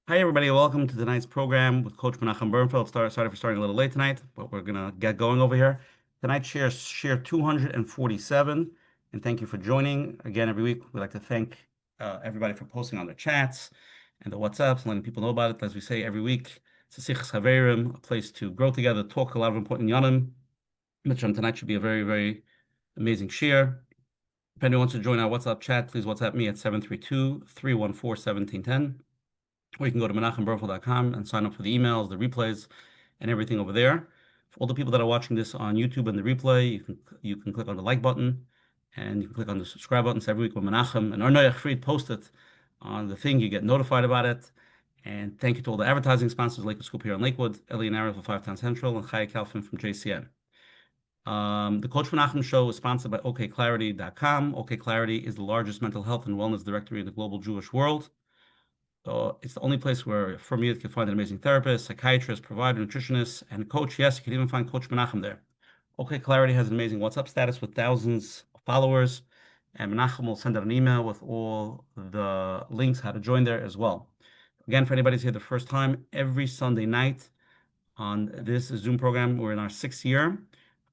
Hi, everybody. Welcome to tonight's program with Coach Menachem. Sorry for starting a little late tonight, but we're going to get going over here. Tonight's share 247, and thank you for joining. Again, every week, we like to thank everybody for posting on their chats and the WhatsApps and letting people know about it. As we say every week, it's a Sichas Haverim, a place to grow together, talk a lot of important yanim. Tonight should be a very, very amazing share. If anyone wants to join our WhatsApp chat, please WhatsApp me at 732-314-1710. Or you can go to menachembernfeld.com and sign up for the emails, the replays, and everything over there. For all the people that are watching this on YouTube and the replay, you can click on the like button and you can click on the subscribe button. So every week when Menachem and Arnoyach Fried post it on the thing, you get notified about it. And thank you to all the advertising sponsors, Lakewood Scoop here in Lakewood, Ellie and Ariel for 5 Town Central, and Chaya Kalfin from JCN. The Coach Menachem Show is sponsored by OKClarity.com. OK Clarity is the largest mental health and wellness directory in the global Jewish world. It's the only place where from you can find an amazing therapist, psychiatrist, provider, nutritionist, and coach. Yes, you can even find Coach Menachem there. OK Clarity has an amazing WhatsApp status with thousands of followers, and Menachem will send out an email with all the links how to join there as well. Again, for anybody who's here the first time, every Sunday night on this Zoom program, we're in our 6th year.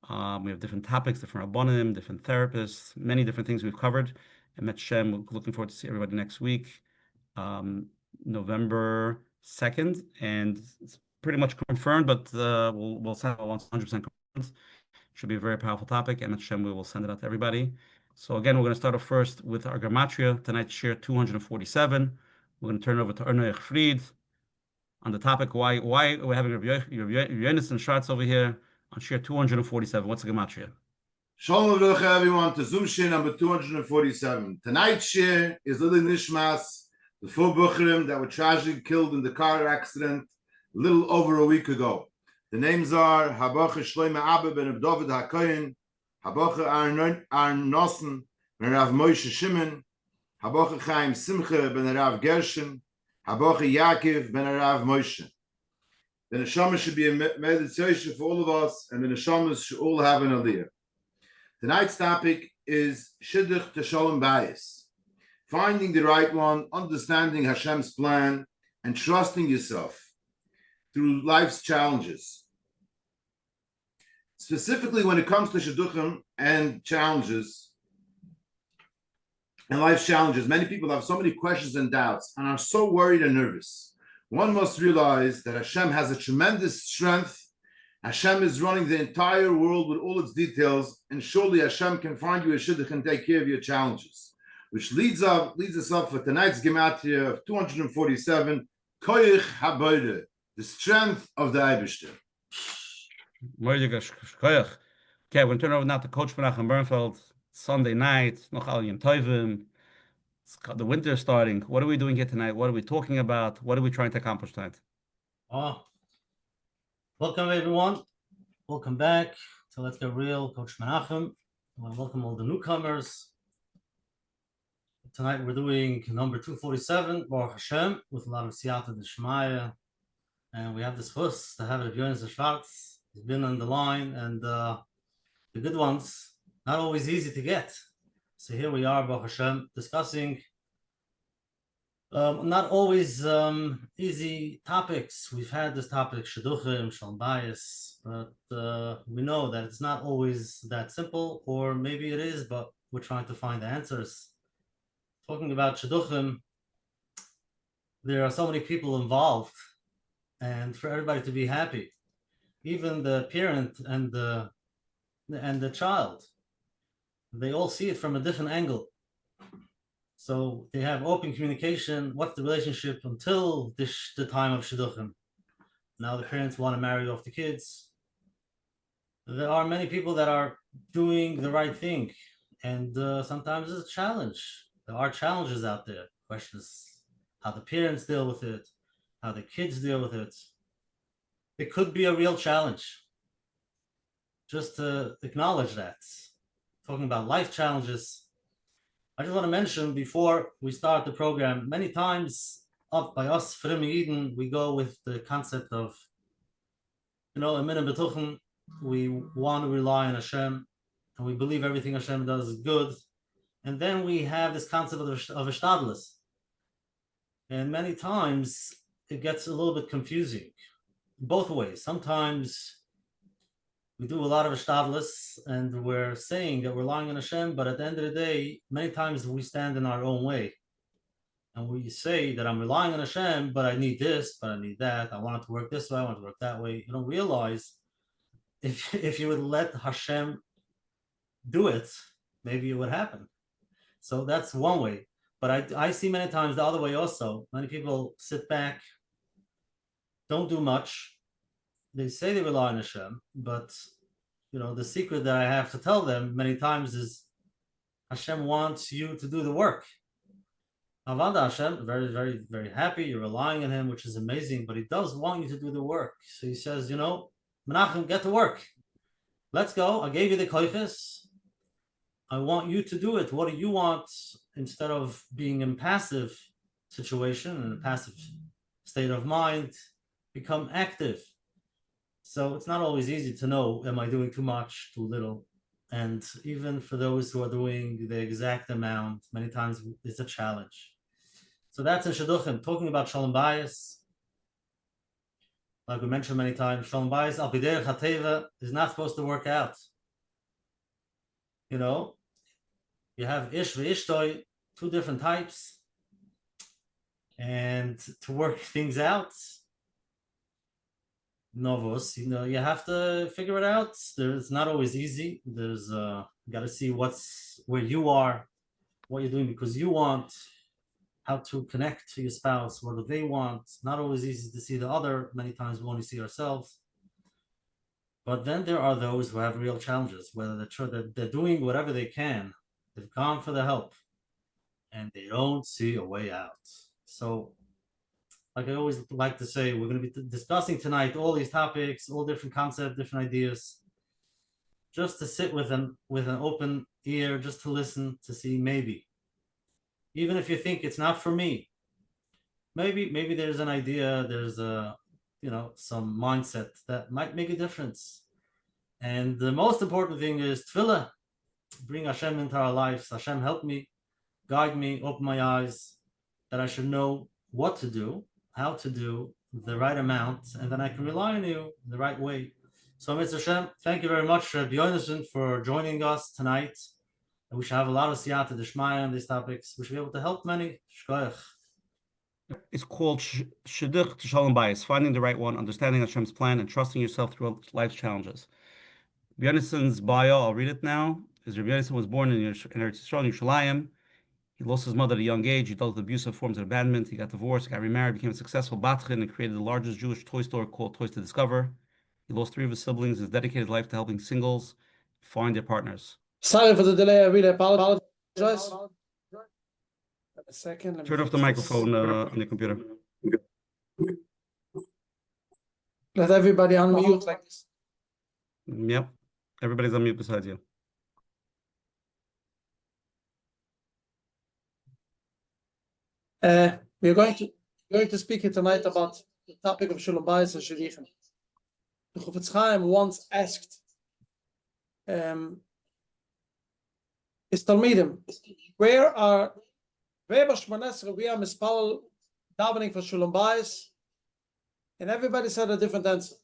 We have different topics, different rabbanim, different therapists, many different things we've covered. And Hashem, we're looking forward to see everybody next week. November 2nd, and it's pretty much confirmed, but we'll send it 100% confirmed. Should be a very powerful topic, and Hashem, we will send it out to everybody. So again, we're going to start off first with our Gematria. Tonight's share 247. We're going to turn over to Arnoyach Fried on the topic why we're having Rabbi Yonasan Schwartz over here on share 247. What's the Gematria? Shalom Bayis, everyone, to Zoom share number 247. Tonight's share is Lili Nishmas, the 4 Bukhrim that were tragically killed in the car accident a little over a week ago. The names are Habacha Shloime Abba ben David HaKohen, Habacha Arnosen ben Rav Moshe Shimon, Habacha Chaim Simcha ben Rav Gershon, Habacha Yaakov ben Rav Moshe. The Neshama should be a meditation for all of us, and the Neshamas should all have an aliyah. Tonight's topic is Shidduch to Shalom Bayis. Finding the right one, understanding Hashem's plan, and trusting yourself through life's challenges. Specifically, when it comes to Shidduchim and challenges, and life's challenges, many people have so many questions and doubts and are so worried and nervous. One must realize that Hashem has a tremendous strength. Hashem is running the entire world with all its details, and surely Hashem can find you a Shidduch and take care of your challenges. Which leads us up for tonight's Gematria of 247, Koyach HaBoide, the strength of the Eibishter. Okay, we're going to turn over now to Coach Menachem Bernfeld. Sunday night, noch al yom tovim. The winter is starting. What are we doing here tonight? What are we talking about? What are we trying to accomplish tonight? Welcome everyone. Welcome back to Let's Get Real, Coach Menachem. I want to welcome all the newcomers. Tonight we're doing number 247, Baruch Hashem, with a lot of Siyata D'Shmaya. And we have this host to have Rabbi Yonasan Schwartz. He's been on the line, and the good ones, not always easy to get. So here we are, Baruch Hashem, discussing not always easy topics. We've had this topic, Shidduchim, Shalom Bayis, but we know that it's not always that simple, or maybe it is, but we're trying to find the answers. Talking about Shidduchim, there are so many people involved, and for everybody to be happy, even the parent and the child, they all see it from a different angle. So they have open communication. What's the relationship until the time of Shidduchim? Now the parents want to marry off the kids. There are many people that are doing the right thing, and sometimes it's a challenge. There are challenges out there. The question is how the parents deal with it, how the kids deal with it. It could be a real challenge. Just to acknowledge that. Talking about life challenges, I just want to mention before we start the program, many times up by us, Frim Eden, we go with the concept of, Emin Betuchen, we want to rely on Hashem, and we believe everything Hashem does is good. And then we have this concept of Ishtadlus. And many times it gets a little bit confusing both ways. Sometimes we do a lot of ishtadlus and we're saying that we're relying on Hashem, but at the end of the day, many times we stand in our own way. And we say that I'm relying on Hashem, but I need this, but I need that. I want it to work this way, I want it to work that way. You don't realize if you would let Hashem do it, maybe it would happen. So that's one way. But I see many times the other way also. Many people sit back, don't do much. They say they rely on Hashem, but the secret that I have to tell them many times is Hashem wants you to do the work. Avada Hashem, very, very, very happy. You're relying on him, which is amazing, but he does want you to do the work. So he says, Menachem, get to work. Let's go. I gave you the koiches. I want you to do it. What do you want? Instead of being in passive situation, in a passive state of mind, become active. So it's not always easy to know, am I doing too much, too little? And even for those who are doing the exact amount, many times it's a challenge. So that's in Shidduchim, talking about Shalom Bayis. Like we mentioned many times, Shalom Bayis, al piderech hateva, is not supposed to work out. You have ish ve'ishtoi, two different types. And to work things out, novos, you have to figure it out. It's not always easy. There's you got to see where you are, what you're doing because you want, how to connect to your spouse, what do they want. Not always easy to see the other. Many times we only see ourselves. But then there are those who have real challenges, whether they're doing whatever they can. They've gone for the help and they don't see a way out. So like I always like to say, we're going to be discussing tonight all these topics, all different concepts, different ideas, just to sit with an open ear, just to listen, to see maybe. Even if you think it's not for me, maybe there's an idea, there's some mindset that might make a difference. And the most important thing is tefillah. Bring Hashem into our lives. Hashem, help me, guide me, open my eyes, that I should know what to do, how to do the right amount, and then I can rely on you the right way. So, Mr. Hashem, thank you very much, Rabbi Yonasan, for joining us tonight. And we should have a lot of siyata d'shmaya on these topics. We should be able to help many. Shkoyach. It's called Shidduch to Shalom Bayis, finding the right one, understanding Hashem's plan, and trusting yourself through life's challenges. Rabbi Yonasan's bio, I'll read it now, is Rabbi Yonasan was born in Eretz Yisrael, in Yerushalayim. He lost his mother at a young age. He dealt with abusive forms of abandonment. He got divorced, got remarried, became a successful batchin, and created the largest Jewish toy store called Toys to Discover. He lost 3 of his siblings. His dedicated life to helping singles find their partners. Sorry for the delay. I really apologize. A second. Turn off the microphone on your computer. Let everybody unmute like this. Yep. Everybody's on mute besides you. We're going to speak here tonight about the topic of Shalom Bayis and Shidduchim. The Chofetz Chaim once asked his Talmidim, where are we are mispal davening for Shalom Bayis? And everybody said a different answer.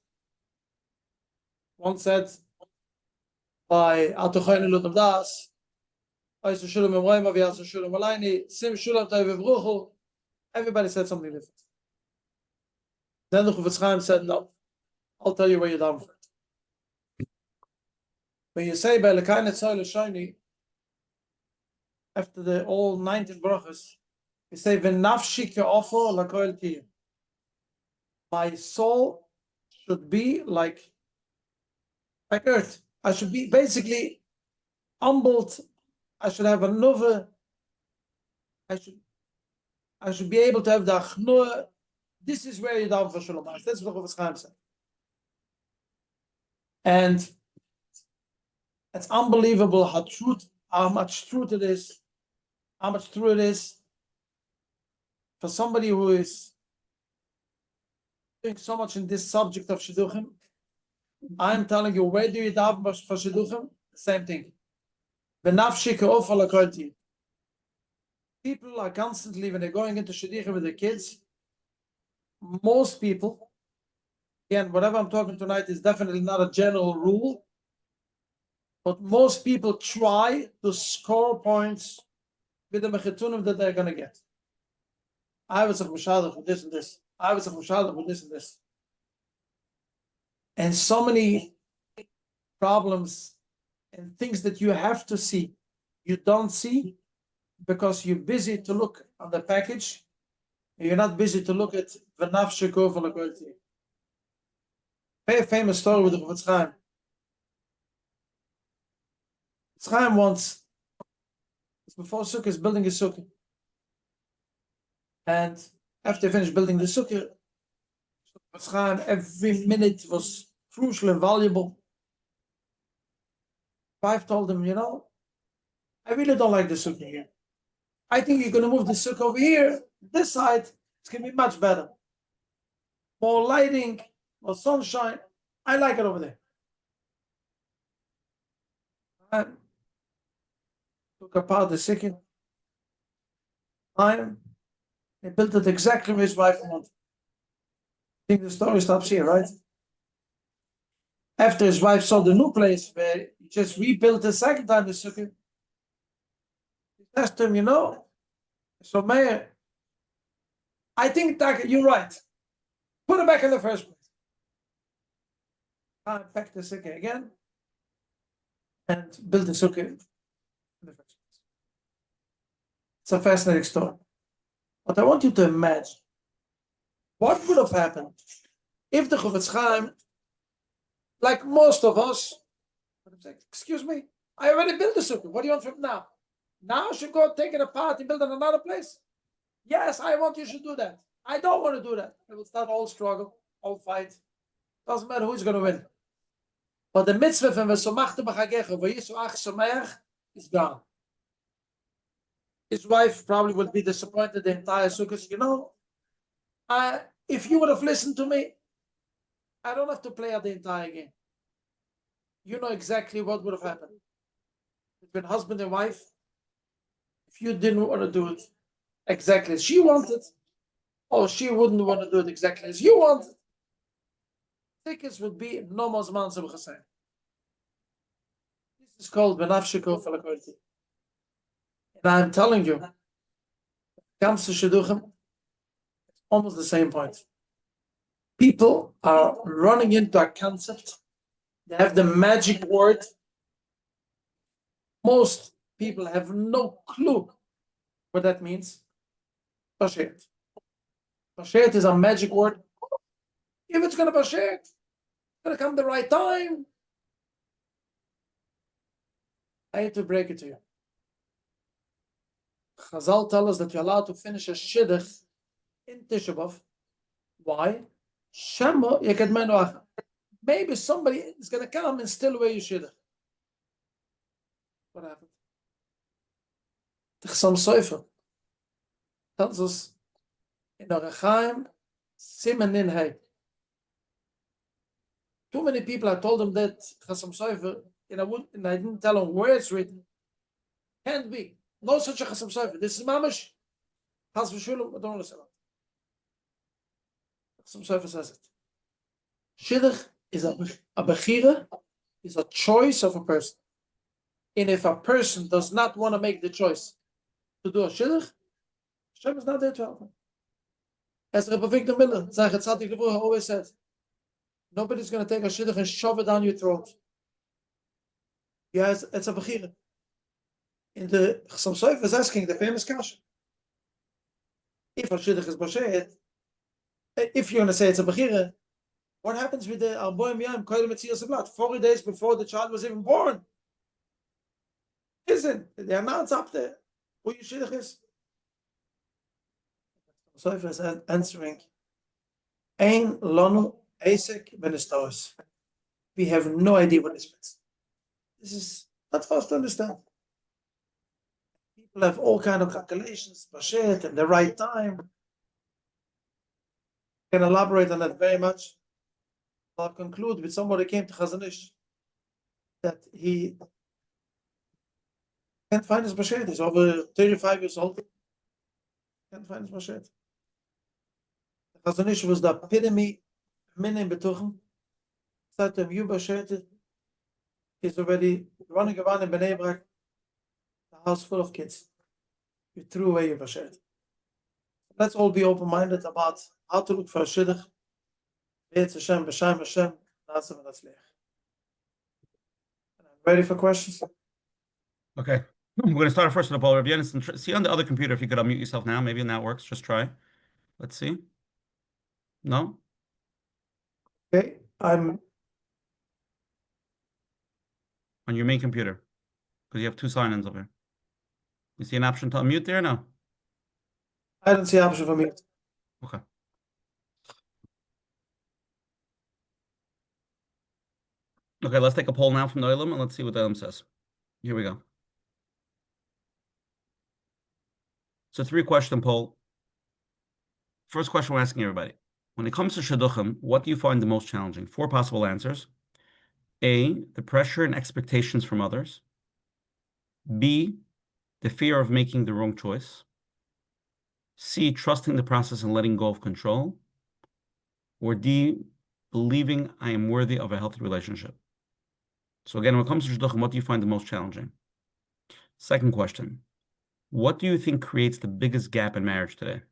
One said by Atochaynu Ludam Das, everybody said something different. Then the Chofetz Chaim said, no, I'll tell you where you're down for it. When you say by Lekayne Tzoi L'Shoni, after the all 19 brachas, you say V'nafshi ke'ofo l'koel tiyeh. My soul should be like earth. I should be basically humbled. I should have another. I should be able to have the achnua. This is where you're down for Shalom Bayis. That's what Chofetz Chaim said. And it's unbelievable how much truth it is. How much true it is for somebody who is doing so much in this subject of Shidduchim. I'm telling you, where do you daven for Shidduchim? Same thing. People are constantly, when they're going into Shidduchim with their kids, most people, again, whatever I'm talking tonight is definitely not a general rule, but most people try to score points with the mechetunim that they're going to get. I was a mashadach with this and this. I was a mashadach with this and this. And so many problems and things that you have to see, you don't see because you're busy to look on the package. And you're not busy to look at the nafshiko for the very famous story with the Chofetz Chaim. Chofetz Chaim once, before Sukkah, is building a Sukkah. And after he finished building the Sukkah, Chofetz Chaim, every minute was crucial and valuable. Wife told him, you know, I really don't like the Sukkah here. I think you're going to move the Sukkah over here. This side, it's going to be much better. More lighting, more sunshine. I like it over there. I took apart the Sukkah. They built it exactly where his wife wanted. I think the story stops here, right? After his wife saw the new place where he just rebuilt the second time the Sukkah, he asked him, you know, so Mayor, I think that you're right. Put it back in the first place. I packed the Sukkah again and built the Sukkah in the first place. It's a fascinating story. But I want you to imagine what would have happened if the Chofetz Chaim, like most of us, would have said, excuse me, I already built the Sukkah. What do you want from now? Now I should go take it apart and build it in another place? Yes, I want you should do that. I don't want to do that. It will start all struggle, all fight. Doesn't matter who's going to win. But the mitzvah from V'somachta b'chagecha v'yisu ach someach is gone. His wife probably would be disappointed the entire Sukkah. You know, if you would have listened to me, I don't have to play out the entire game. You know exactly what would have happened. Between husband and wife, if you didn't want to do it exactly as she wanted, or she wouldn't want to do it exactly as you wanted, tickets would be no more zman zeh b'chasayim. This is called benafshiko falakorti. And I'm telling you, when it comes to Shidduchim, it's almost the same point. People are running into a concept. They have the magic word. Most people have no clue what that means. Bashert. Bashert is a magic word. If it's going to bashert, it's going to come the right time. I hate to break it to you. Chazal tell us that you're allowed to finish a Shidduch in Tisha B'Av. Why? Shema yeked menu. Maybe somebody is going to come and steal away your Shidduch. What happened? The Chassam Sofer tells us in the Rechaim, Siman Nin Hey. Too many people, I told them that Chassam Sofer, and I didn't tell them where it's written. Can't be. No such a Chassam Sofer. This is Mamash. Chas v'shulam, I don't understand. Chassam Sofer says it. Shidduch is a bechira, is a choice of a person. And if a person does not want to make the choice to do a Shidduch, Hashem is not there to help him. As Rabbi Victor Miller, Zachat Tzadik Levucha, always said, nobody's going to take a Shidduch and shove it down your throat. Yes, it's a bechira. In the Chassam Sofer is asking the famous kasha. If a Shidduch is b'sheit, if you're going to say it's a bechira, what happens with the Arboim Yam Koyel Metzias Blood 40 days before the child was even born? Listen, the amount's up there. Who your Shidduch is? Sofer is answering, Ein Lonu Eisek Benistos. We have no idea what this means. This is not for us to understand. People have all kind of calculations, b'shet, and the right time. I can elaborate on that very much. I'll conclude with somebody came to Chazon Ish that he can't find his b'shet. He's over 35 years old. Can't find his b'shet. The Chazon was the epitome, minim betuchen. Said to him, you Bashetet is already running around in Bnei Brak, the house full of kids. You threw away your Bashetet. Let's all be open-minded about how to look for a Shidduch. It's Hashem, B'Shem Hashem, Nasav and Atzliach. Ready for questions? Okay. We're going to start first with the poll. Rabbi Yonasan, see on the other computer if you could unmute yourself now. Maybe that works. Just try. Let's see. No? Okay, I'm On your main computer. Because you have two sign-ins over here. You see an option to unmute there? No? I don't see option for me. Okay. Okay, let's take a poll now from the Olam and let's see what the Olam says. Here we go. It's a 3-question poll. First question we're asking everybody. When it comes to Shidduchim, what do you find the most challenging? 4 possible answers. A, the pressure and expectations from others. B, the fear of making the wrong choice. C, trusting the process and letting go of control. Or D, believing I am worthy of a healthy relationship. So again, when it comes to Shidduchim, what do you find the most challenging? Second question. What do you think creates the biggest gap in marriage today?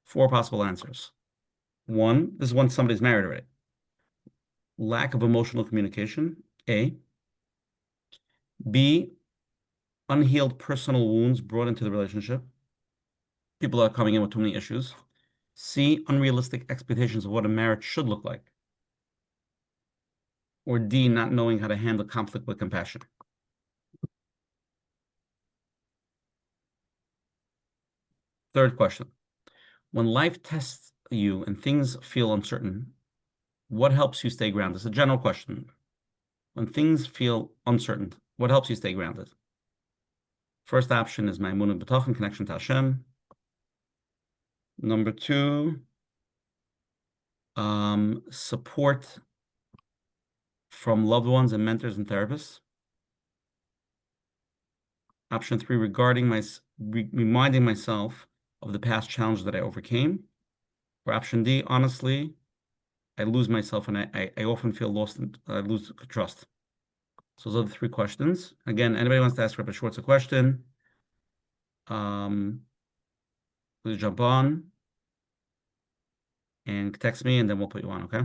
4 possible answers. 1, this is when somebody's married already. Lack of emotional communication, A. B, unhealed personal wounds brought into the relationship. People are coming in with too many issues. C, unrealistic expectations of what a marriage should look like. Or D, not knowing how to handle conflict with compassion. Third question. When life tests you and things feel uncertain, what helps you stay grounded? It's a general question. When things feel uncertain, what helps you stay grounded? First option is my emunah b'tachon, connection to Hashem. Number 2, support from loved ones and mentors and therapists. Option 3, reminding myself of the past challenges that I overcame. Or option D, honestly, I lose myself and I often feel lost and I lose trust. So those are the 3 questions. Again, anybody wants to ask Rabbi Schwartz a question, please jump on and text me and then we'll put you on, okay?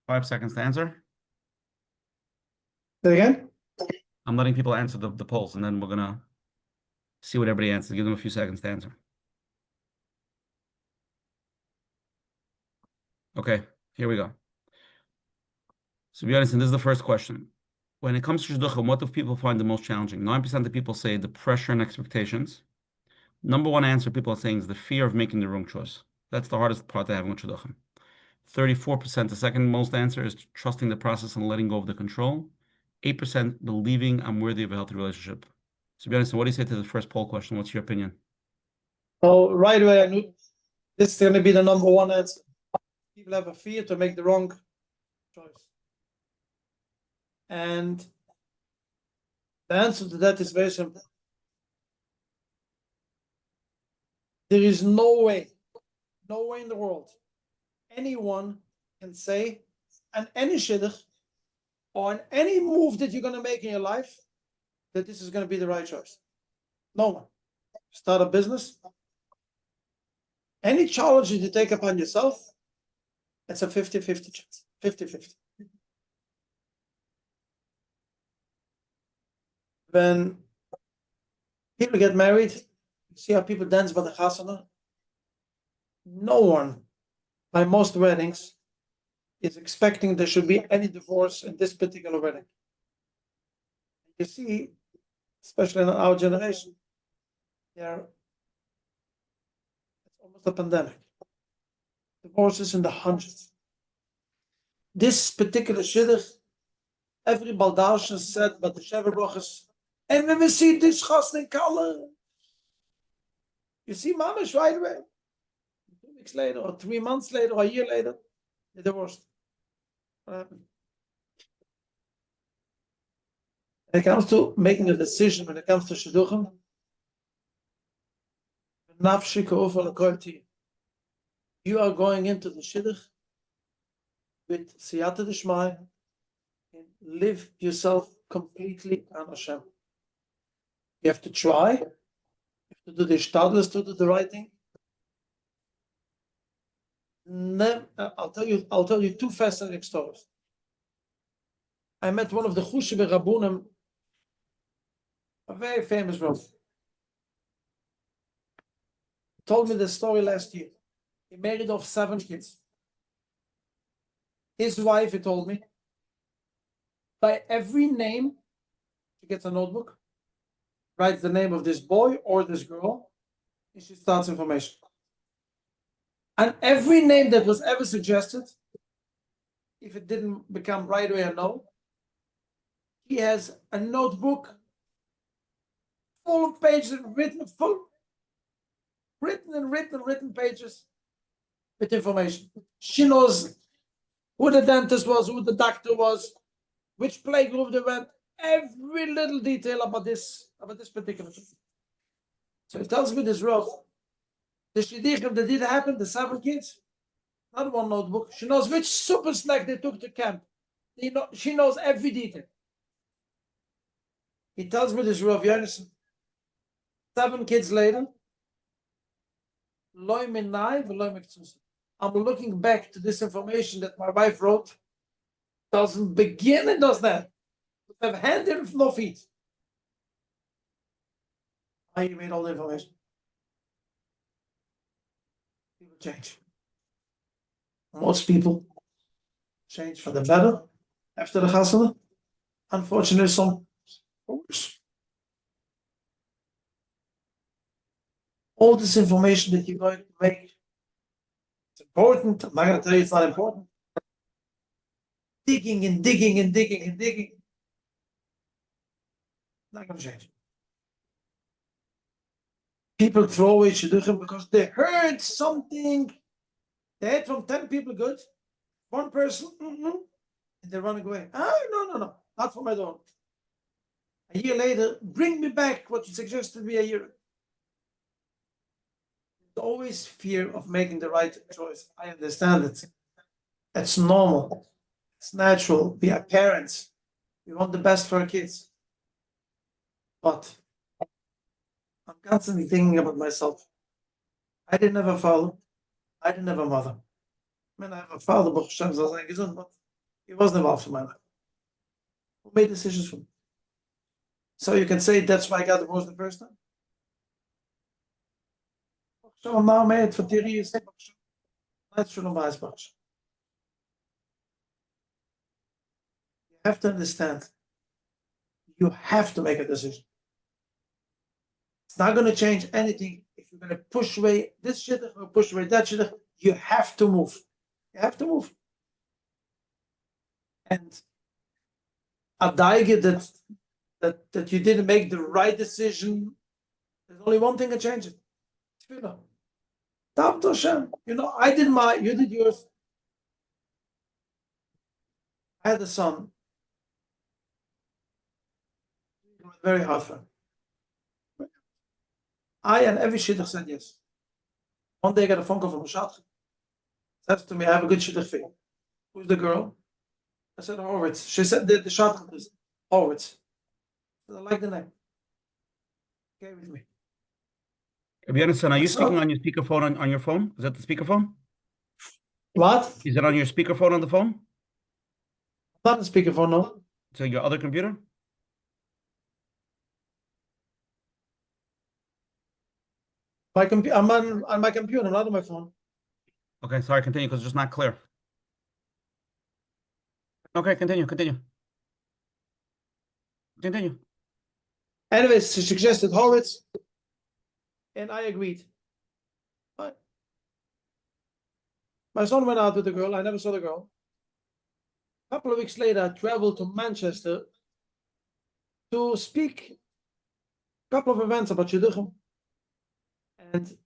Five seconds to answer. Say it again? I'm letting people answer the polls and then we're going to see what everybody answers. Give them a few seconds to answer. Okay, here we go. So be honest, and this is the first question. When it comes to Shidduchim, what do people find the most challenging? 9% of people say the pressure and expectations. Number 1 answer people are saying is the fear of making the wrong choice. That's the hardest part to have with Shidduchim. 34%, the second most answer is trusting the process and letting go of the control. 8% believing I'm worthy of a healthy relationship. So be honest, what do you say to the first poll question? What's your opinion? So right away I knew this is going to be the number 1 answer. People have a fear to make the wrong choice. And the answer to that is very simple. There is no way in the world anyone can say on any shidduch or on any move that you're going to make in your life that this is going to be the right choice. No one. Start a business. Any challenge that you take upon yourself, it's a 50-50 chance. 50-50. When people get married, you see how people dance by the chasana. No one, by most weddings, is expecting there should be any divorce in this particular wedding. You see, especially in our generation, it's almost a pandemic. Divorces in the hundreds. This particular shidduch, every Baldauschen said, but the Shever Brochus, and when we see this chasna in color, you see mamash right away. 2 weeks later, or 3 months later, or a year later, they divorced. What happened? When it comes to making a decision, when it comes to Shidduchim, you are going into the Shidduch with Siyata D'Shmai and live yourself completely on Hashem. You have to try, you have to do the Shtadlis to do the right thing. I'll tell you two fascinating stories. I met one of the Chushiv Rabbunim, a very famous Rav. He told me this story last year. He married off 7 kids. His wife, he told me, by every name, she gets a notebook, writes the name of this boy or this girl, and she starts information. And every name that was ever suggested, if it didn't become right away a no, he has a notebook full of pages written pages with information. She knows who the dentist was, who the doctor was, which playgroup they went, every little detail about this particular thing. So he tells me this Rav, the Shidduch that did happen, the 7 kids, not one notebook. She knows which super snack they took to camp. She knows every detail. He tells me this Rabbi Yonasan, 7 kids later, I'm looking back to this information that my wife wrote. Doesn't begin and does that. Have hand and no feet. I made all the information. People change. Most people change for the better after the Chasana. Unfortunately, some worse. All this information that you're going to make, it's important. I'm not going to tell you it's not important. Digging and digging and digging and digging. Not going to change. People throw away Shidduchim because they heard something. They heard from 10 people good, 1 person, and they're running away. No, not for my own. A year later, bring me back what you suggested me a year ago. There's always fear of making the right choice. I understand it. It's normal. It's natural. We are parents. We want the best for our kids. But I'm constantly thinking about myself. I didn't have a father. I didn't have a mother. I mean, I have a father, but he wasn't involved in my life. Who made decisions for me? So you can say that's why I got divorced the first time. I'm now married for 30 years. That's Shalom Bayis. You have to understand. You have to make a decision. It's not going to change anything if you're going to push away this shidduch or push away that shidduch. You have to move. You have to move. And a daige that you didn't make the right decision, there's only one thing that changes. Tefillah. Daven to Hashem. I did mine, you did yours. I had a son. It was very hard for him. I and every shidduch said yes. One day I got a phone call from a shadchan. Said to me, I have a good shidduch for you. Who's the girl? I said, Horowitz. She said, the shadchan is Horowitz. I like the name. Okay with me. Rabbi Yonasan, are you speaking on your speakerphone on your phone? Is that the speakerphone? What? Is it on your speakerphone on the phone? Not the speakerphone, no. So your other computer? I'm on my computer, I'm not on my phone. Okay, sorry, continue because it's just not clear. Okay, continue. Anyways, she suggested Horowitz, and I agreed. Fine. My son went out with the girl. I never saw the girl. A couple of weeks later, I traveled to Manchester to speak a couple of events about Shidduchim. And the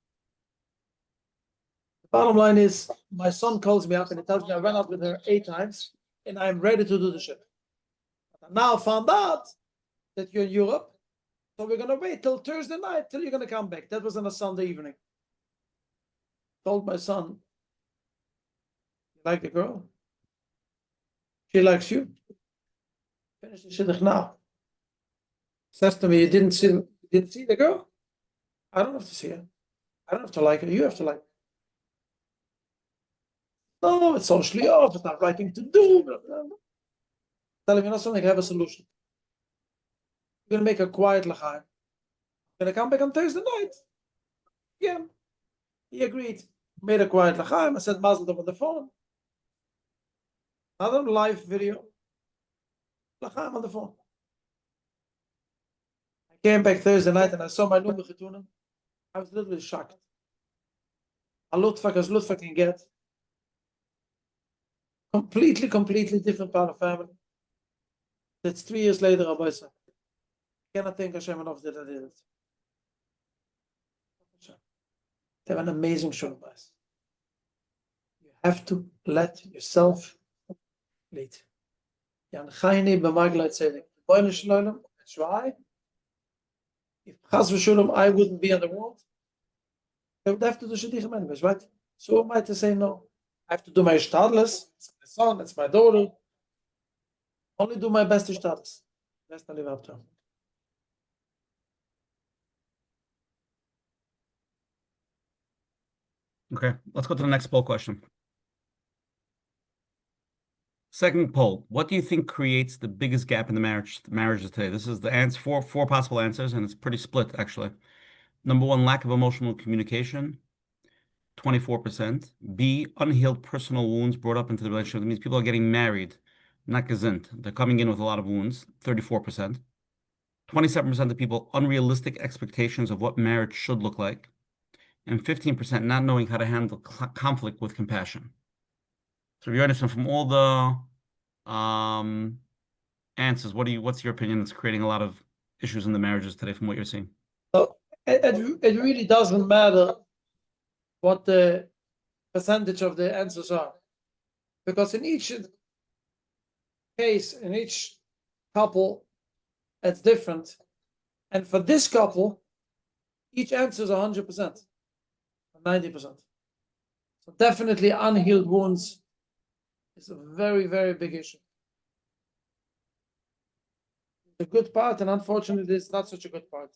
bottom line is, my son calls me up and he tells me I ran out with her 8 times and I'm ready to do the shidduch. I now found out that you're in Europe. So we're gonna wait till Thursday night till you're gonna come back. That was on a Sunday evening. Told my son, you like the girl? She likes you. Finish the Shidduch now. Says to me, you didn't see the girl? I don't have to see her. I don't have to like her. You have to like her. No, it's socially off. It's not the right thing to do. Blah, blah, blah. Tell him, you know something, I have a solution. We're going to make a quiet l'chaim. Going to come back on Thursday night. Yeah. He agreed. Made a quiet l'chaim. I said Mazel Tov on the phone. Another live video. L'chaim on the phone. I came back Thursday night and I saw my number getunen. I was a little bit shocked. A Lutfak as Lutfak can get. Completely different part of family. That's 3 years later, Rabbi said. I cannot thank Hashem enough that I did it. They have an amazing Shalom Bayis. You have to let yourself lead. Jan Chayni b'Magla Tzedek. Boine Shalom, that's why. If Chas v'Shalom I wouldn't be in the world, I would have to do Shidduch anyways, right? So am I to say no? I have to do my shtadlis. It's my son, it's my daughter. Only do my best shtadlis. Best I live up to. Okay, let's go to the next poll question. Second poll: what do you think creates the biggest gap in the marriages today? This is the answer, four possible answers, and it's pretty split actually. Number one, lack of emotional communication, 24%. B, unhealed personal wounds brought up into the relationship. That means people are getting married, not gesinnt. They're coming in with a lot of wounds, 34%. 27% of people, unrealistic expectations of what marriage should look like. And 15% not knowing how to handle conflict with compassion. So Rabbi Yonasan, from all the answers, what's your opinion? It's creating a lot of issues in the marriages today from what you're seeing. So it really doesn't matter what the percentage of the answers are. Because in each case, in each couple, it's different. And for this couple, each answer is 100%, 90%. So definitely unhealed wounds is a very, very big issue. The good part, and unfortunately, it's not such a good part.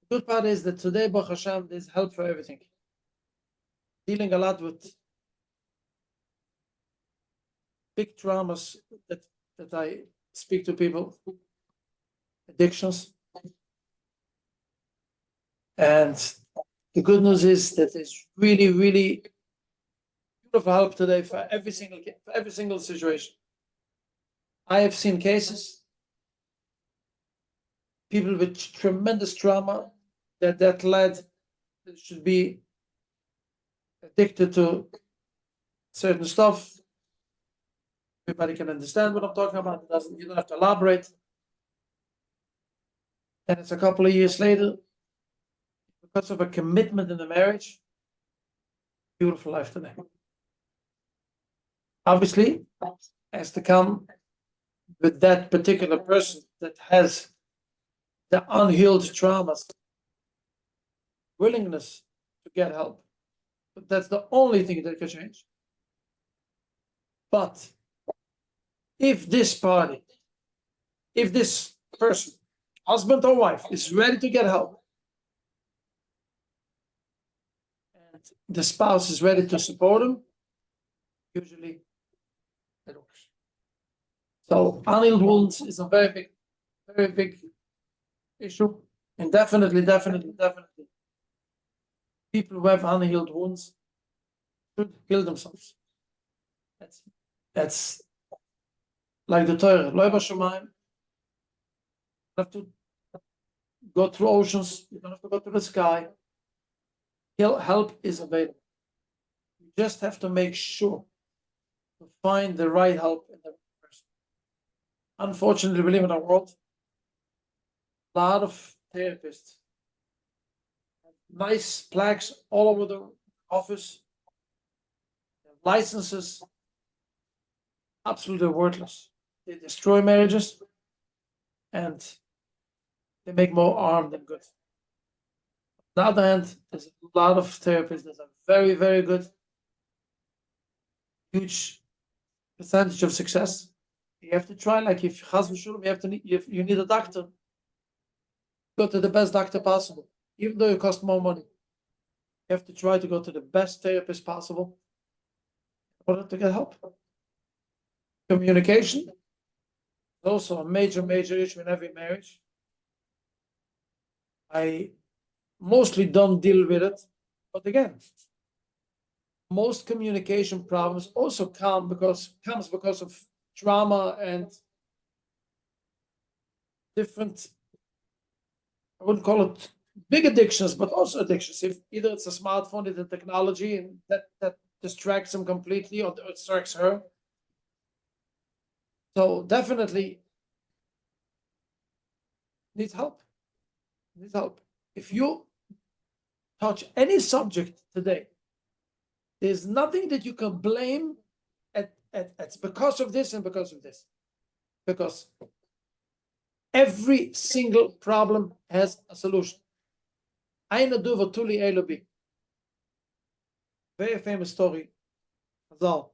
The good part is that today, Baruch Hashem, there's help for everything. Dealing a lot with big traumas that I speak to people, addictions. And the good news is that there's really, really beautiful help today for every single situation. I have seen cases, people with tremendous trauma that led should be addicted to certain stuff. Everybody can understand what I'm talking about. You don't have to elaborate. And it's a couple of years later, because of a commitment in the marriage, beautiful life today. Obviously, has to come with that particular person that has the unhealed traumas, willingness to get help. But that's the only thing that can change. But if this party, if this person, husband or wife, is ready to get help, and the spouse is ready to support him, usually it works. So unhealed wounds is a very big issue. And definitely, people who have unhealed wounds should heal themselves. That's like the Torah. Lo b'shamayim. You have to go through oceans. You don't have to go to the sky. Help is available. You just have to make sure to find the right help in the right person. Unfortunately, we live in a world, a lot of therapists, nice plaques all over the office, licenses, absolutely worthless. They destroy marriages, and they make more harm than good. On the other hand, there's a lot of therapists that are very, very good, huge percentage of success. You have to try, like if you need a doctor, go to the best doctor possible, even though it costs more money. You have to try to go to the best therapist possible in order to get help. Communication is also a major, major issue in every marriage. I mostly don't deal with it, but again, most communication problems also comes because of trauma and different, I wouldn't call it big addictions, but also addictions. If either it's a smartphone, it's a technology, and that distracts him completely, or distracts her. So definitely needs help. Needs help. If you touch any subject today, there's nothing that you can blame it's because of this and because of this. Because every single problem has a solution. Aina duva tuli elobi. Very famous story. Chazal.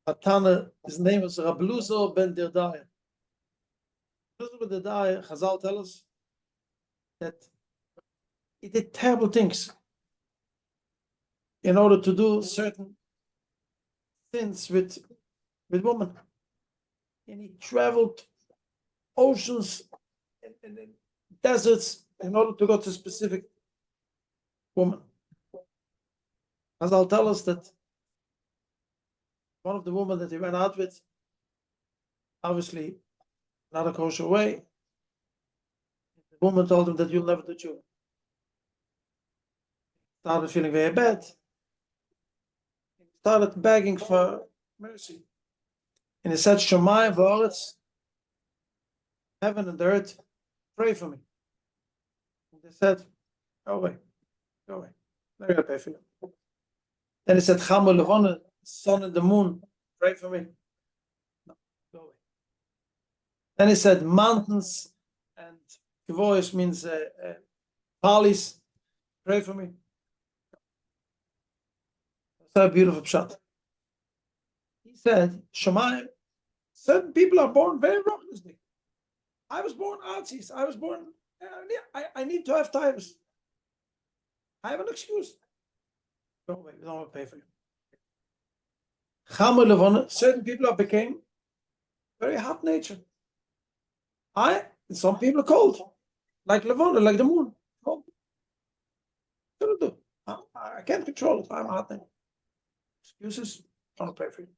Atana, his name was Rabluzo ben Dirdaya. Rabluzo ben Dirdaya, Chazal tell us that he did terrible things in order to do certain things with women. And he traveled oceans and deserts in order to go to a specific woman. Chazal tell us that one of the women that he went out with, obviously not a kosher way, the woman told him that you'll never do tshuva. Started feeling very bad. He started begging for mercy. And he said, Shemayim v'oretz, heaven and earth, pray for me. And they said, go away, go away. They're going to pray for you. Then he said, Chama levona, sun and the moon, pray for me. No, go away. Then he said, mountains and Kivoish means valleys, pray for me. That's a beautiful pshat. He said, Shemayim, certain people are born very roughnessly. I was born artsies. I was born, I need to have times. I have an excuse. Go away, we don't want to pay for you. Certain people became very hot natured. Some people are cold, like Levona, like the moon. Cold. What do? I can't control it. I'm hot natured. Excuses, I don't pay for you.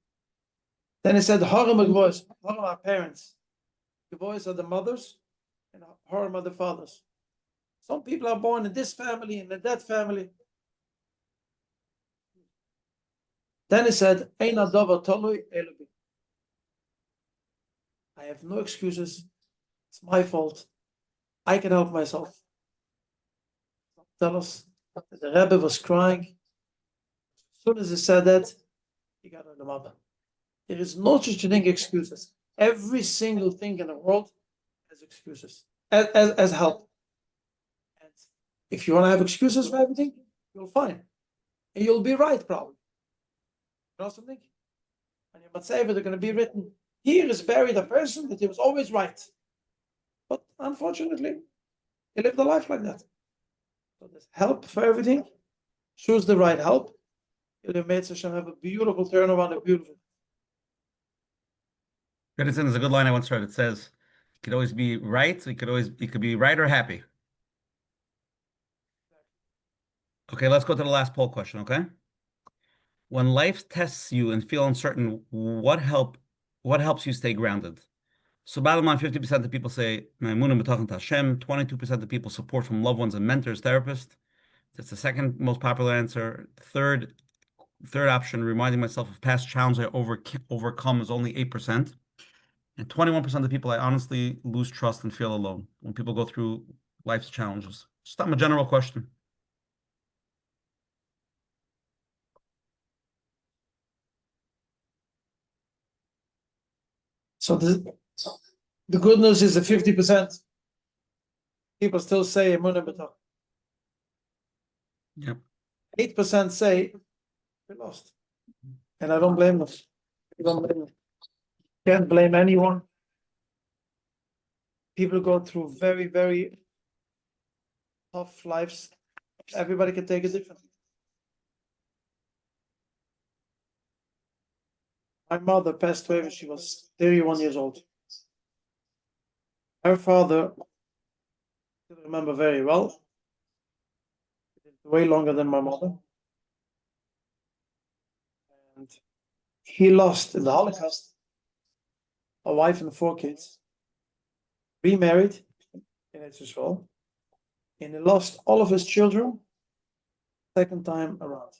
Then he said, Haram voice, Haram are parents. The boys are the mothers, and Haram are the fathers. Some people are born in this family and in that family. Then he said, I have no excuses. It's my fault. I can help myself. Tell us that the Rebbe was crying. As soon as he said that, he got on the mother. There is no such thing as excuses. Every single thing in the world has excuses, as help. And if you want to have excuses for everything, you'll find. And you'll be right, probably. You know something? On your Matzeva, they're going to be written, here is buried a person that he was always right. But unfortunately, he lived a life like that. So there's help for everything. Choose the right help. You'll have a beautiful turnaround, a beautiful. Goodison is a good line I once read. It says, "You could always be right. You could be right or happy." Okay, let's go to the last poll question. Okay, when life tests you and feel uncertain, what helps you stay grounded? So, bottom line, 50% of people say Ma'amunah b'tachon Hashem. 22% of people support from loved ones and mentors, therapists. That's the second most popular answer. Third option, reminding myself of past challenges I overcome, is only 8%. And 21% of the people, I honestly lose trust and feel alone when people go through life's challenges. Just a general question. So The good news is that 50% people still say emunah b'tach. Yep. 8% say we lost, and I don't blame them. I don't blame them. Can't blame anyone. People go through very, very tough lives. Everybody can take it differently. My mother passed away when she was 31 years old. Her father, I remember very well, way longer than my mother. And he lost in the Holocaust a wife and 4 kids, remarried in Israel, and he lost all of his children second time around.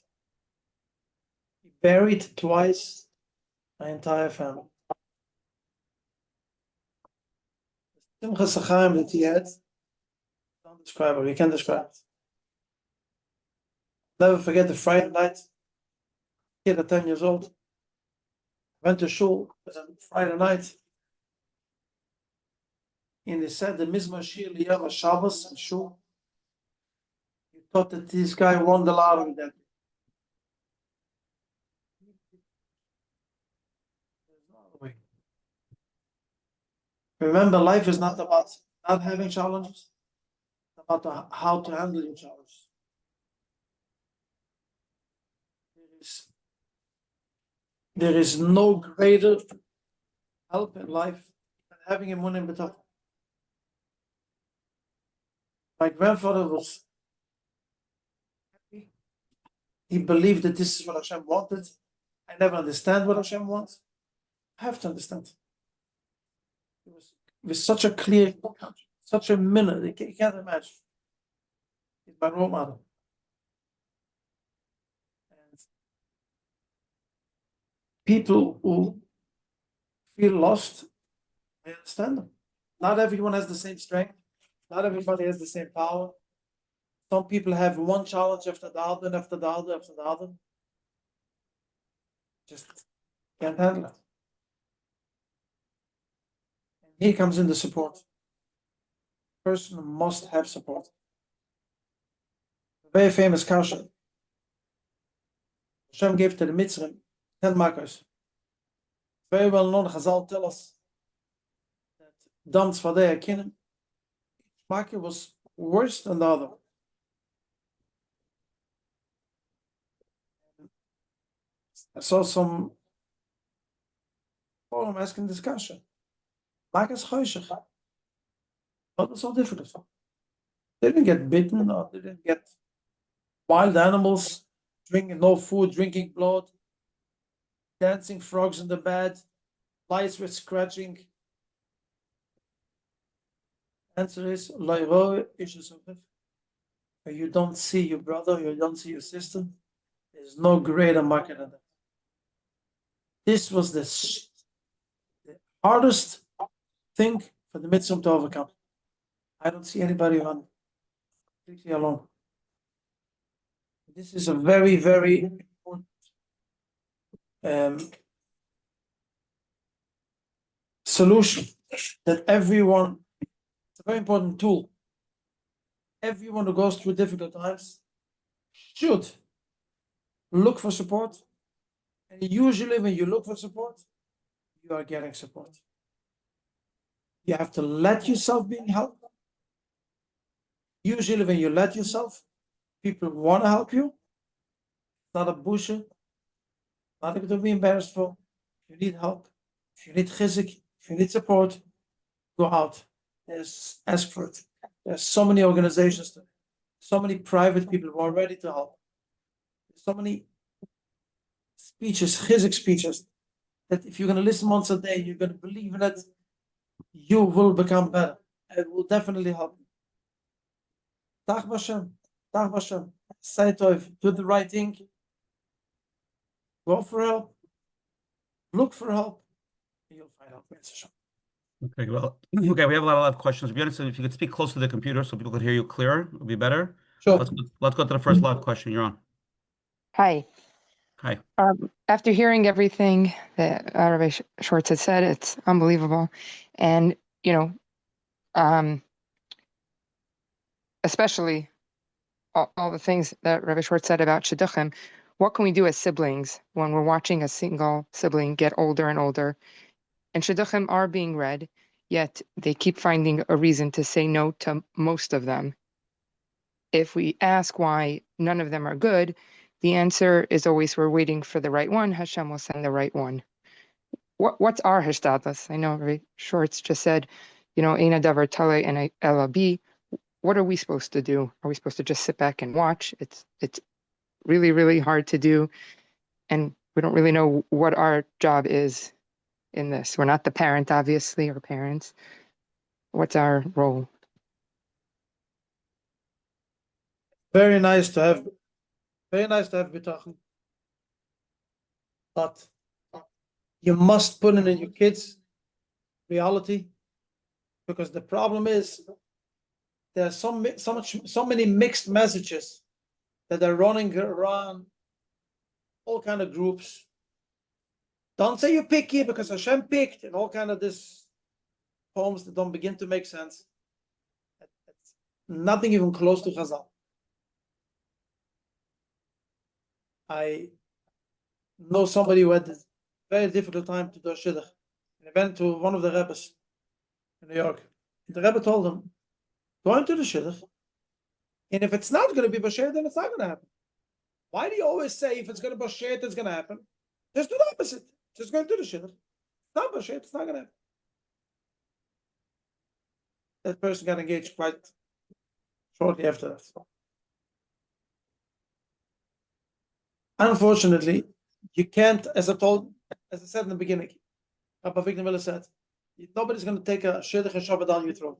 He buried twice my entire family. The Simcha Sachaim that he had, don't describe it, you can't describe it. Never forget the Friday night, kid at 10 years old, went to shul Friday night, and they said the Mizmor Shir Liyava Shabbos in shul. He thought that this guy won the lottery that day. There's no other way. Remember, life is not about not having challenges, it's about how to handle your challenges. There is no greater help in life than having emunah b'tach. My grandfather was happy. He believed that this is what Hashem wanted. I never understand what Hashem wants. I have to understand. It was with such a clear, such a minute, you can't imagine. He's my role model. And people who feel lost, I understand them. Not everyone has the same strength. Not everybody has the same power. Some people have one challenge after the other, and after the other, after the other. Just can't handle it. And here comes in the support. The person must have support. A very famous kasha. Hashem gave to the Mitzrim 10 makkos. Very well known, Chazal tell us that Dams Vadei Akinim, Makkah was worse than the other. I saw some forum asking discussion. Makkah is choshech. What was so difficult? They didn't get bitten, or they didn't get wild animals, drinking no food, drinking blood, dancing frogs in the bed, lights were scratching. Answer is, you don't see your brother, you don't see your sister. There's no greater market than that. This was the hardest thing for the Mitzvah to overcome. I don't see anybody on completely alone. This is a very, very important solution that everyone, it's a very important tool. Everyone who goes through difficult times should look for support. And usually when you look for support, you are getting support. You have to let yourself be helped. Usually when you let yourself, people want to help you. Not a bullshit. Nothing to be embarrassed for. If you need help, if you need chizuk, if you need support, go out. Ask for it. There's so many organizations, so many private people who are ready to help. So many speeches, chizuk speeches, that if you're going to listen once a day, you're going to believe in it, you will become better. It will definitely help you. Tach Hashem, Tach Hashem, say tov, do the right thing, go for help, look for help, and you'll find help. Okay, well, okay, we have a lot of questions. To be honest, if you could speak close to the computer so people could hear you clearer, it would be better. Sure. Let's go to the first live question. You're on. Hi. Hi. After hearing everything that Rabbi Schwartz had said, it's unbelievable. And you know, especially all the things that Rabbi Schwartz said about Shidduchim, what can we do as siblings when we're watching a single sibling get older and older? And Shidduchim are being read, yet they keep finding a reason to say no to most of them. If we ask why none of them are good, the answer is always we're waiting for the right one. Hashem will send the right one. What's our hishtadlus? I know Rabbi Schwartz just said, Eina davar tale and elabi. What are we supposed to do? Are we supposed to just sit back and watch? It's really, really hard to do. And we don't really know what our job is in this. We're not the parent, obviously, or parents. What's our role? Very nice to have bitachon. But you must put it in your kids' reality, because the problem is there are so many mixed messages that are running around all kind of groups. Don't say you're picky because Hashem picked, and all kind of this poems that don't begin to make sense. It's nothing even close to Chazal. I know somebody who had a very difficult time to do a Shidduch. He went to one of the Rebbes in New York. The Rebbe told him, go into the Shidduch, and if it's not going to be Bashir, then it's not going to happen. Why do you always say if it's going to be Bashir, it's going to happen? Just do the opposite. Just go into the Shidduch. It's not Bashir, it's not going to happen. That person got engaged quite shortly after that. Unfortunately, you can't, as I said in the beginning, Rabbi Victor Miller said, nobody's going to take a Shidduch and shove it down your throat.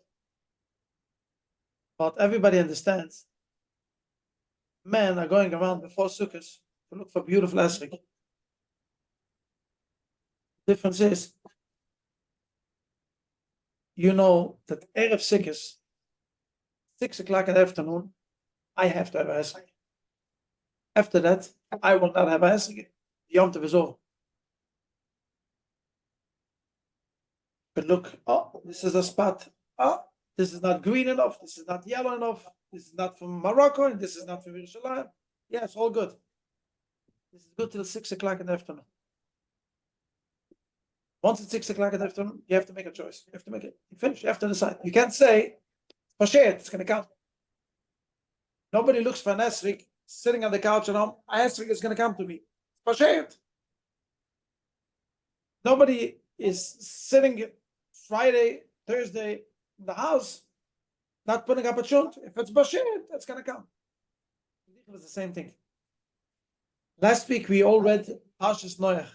But everybody understands. Men are going around before Sukkot to look for beautiful esrog. The difference is, you know that Erev Sukkot, 6 o'clock in the afternoon, I have to have a esrog. After that, I will not have a esrog. Yom Tov is over. But look, oh, this is a spot. Oh, this is not green enough. This is not yellow enough. This is not from Morocco. And this is not from Yerushalayim. Yeah, it's all good. This is good till 6 o'clock in the afternoon. Once it's 6 o'clock in the afternoon, you have to make a choice. You have to make it. You finish. You have to decide. You can't say, it's going to count. Nobody looks for an esrog sitting on the couch at home. An esrog is going to come to me. It's Nobody is sitting Friday, Thursday in the house, not putting up a chunt. If it's Bashir, that's going to come. It was the same thing. Last week, we all read Parshas Noach.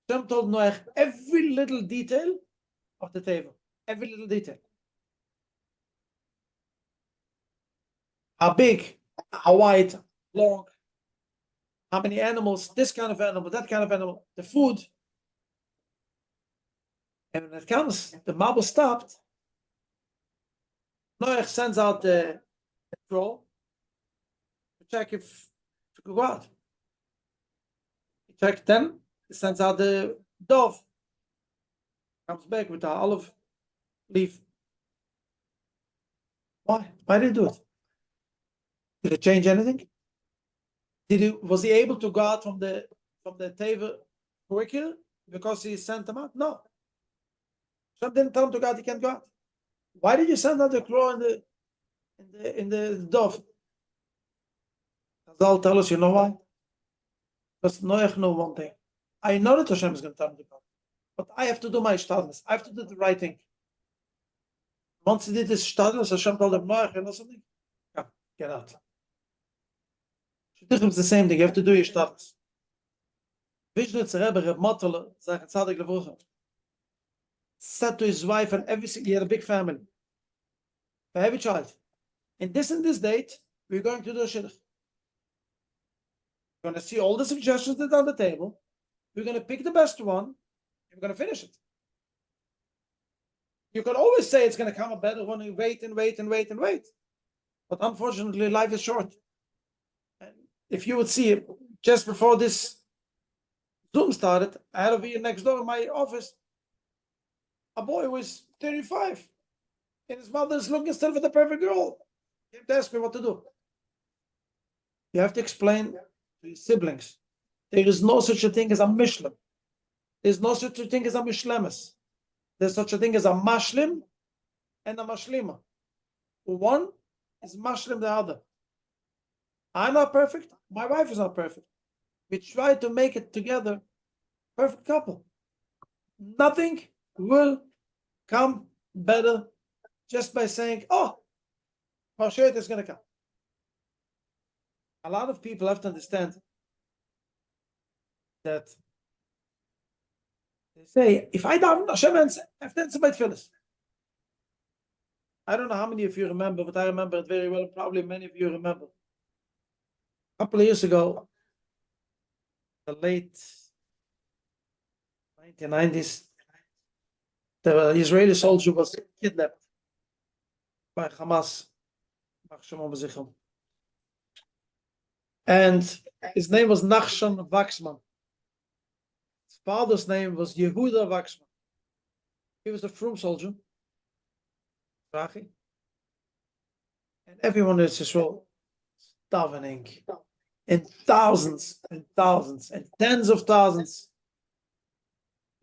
Hashem told Noach every little detail of the table. Every little detail. How big, how wide, long, how many animals, this kind of animal, that kind of animal, the food. And when it comes, the marble stopped. Noach sends out the troll to check if it could go out. He checked them, he sends out the dove. Comes back with the olive leaf. Why? Why did he do it? Did it change anything? Was he able to go out from the table quicker because he sent them out? No. Hashem didn't tell him to go out, he can't go out. Why did you send out the crow in the dove? Chazal tell us, you know why? Because Noach knew one thing. I know that Hashem is going to tell me to go, but I have to do my shtadlus. I have to do the right thing. Once he did his shtadlus, Hashem told him, Noach, you know something? Come, get out. Shidduch is the same thing. You have to do your shtadlus. Vishnitz Rebbe, Reb Mottele, Zachat Tzadik Levucha, said to his wife and he had a big family, for every child, in this date, we're going to do a Shidduch. We're going to see all the suggestions that are on the table. We're going to pick the best one, and we're going to finish it. You can always say it's going to come a better one, and wait and wait and wait and wait. But unfortunately, life is short. And if you would see it, just before this Zoom started, I had over here next door in my office a boy who is 35, and his mother is looking still for the perfect girl. You have to ask me what to do. You have to explain to your siblings. There is no such a thing as a Mishlim. There's no such a thing as a Mishlemes. There's such a thing as a Mashlim and a Mashlima. One is Mashlim the other. I'm not perfect. My wife is not perfect. We try to make it together, perfect couple. Nothing will come better just by saying, oh, Mashiach is going to come. A lot of people have to understand that they say, if I daven, Hashem answer, I have to answer my tefillas. I don't know how many of you remember, but I remember it very well. Probably many of you remember. A couple of years ago, the late 1990s, the Israeli soldier was kidnapped by Hamas. And his name was Nachshon Wachsman. His father's name was Yehuda Wachsman. He was a frum soldier. And everyone in Israel davening. And thousands and thousands and tens of thousands.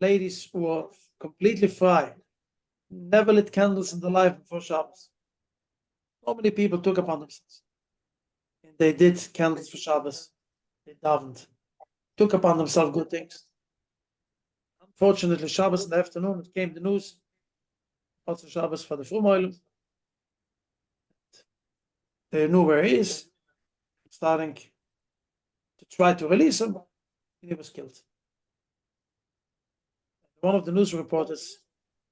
Ladies who were completely free. Never lit candles in their life before Shabbos. So many people took upon themselves. And they did candles for Shabbos. They davened. Took upon themselves good things. Unfortunately, Shabbos in the afternoon, it came the news. Also Shabbos for the Frumoilum. They knew where he is. Starting to try to release him. And he was killed. One of the news reporters,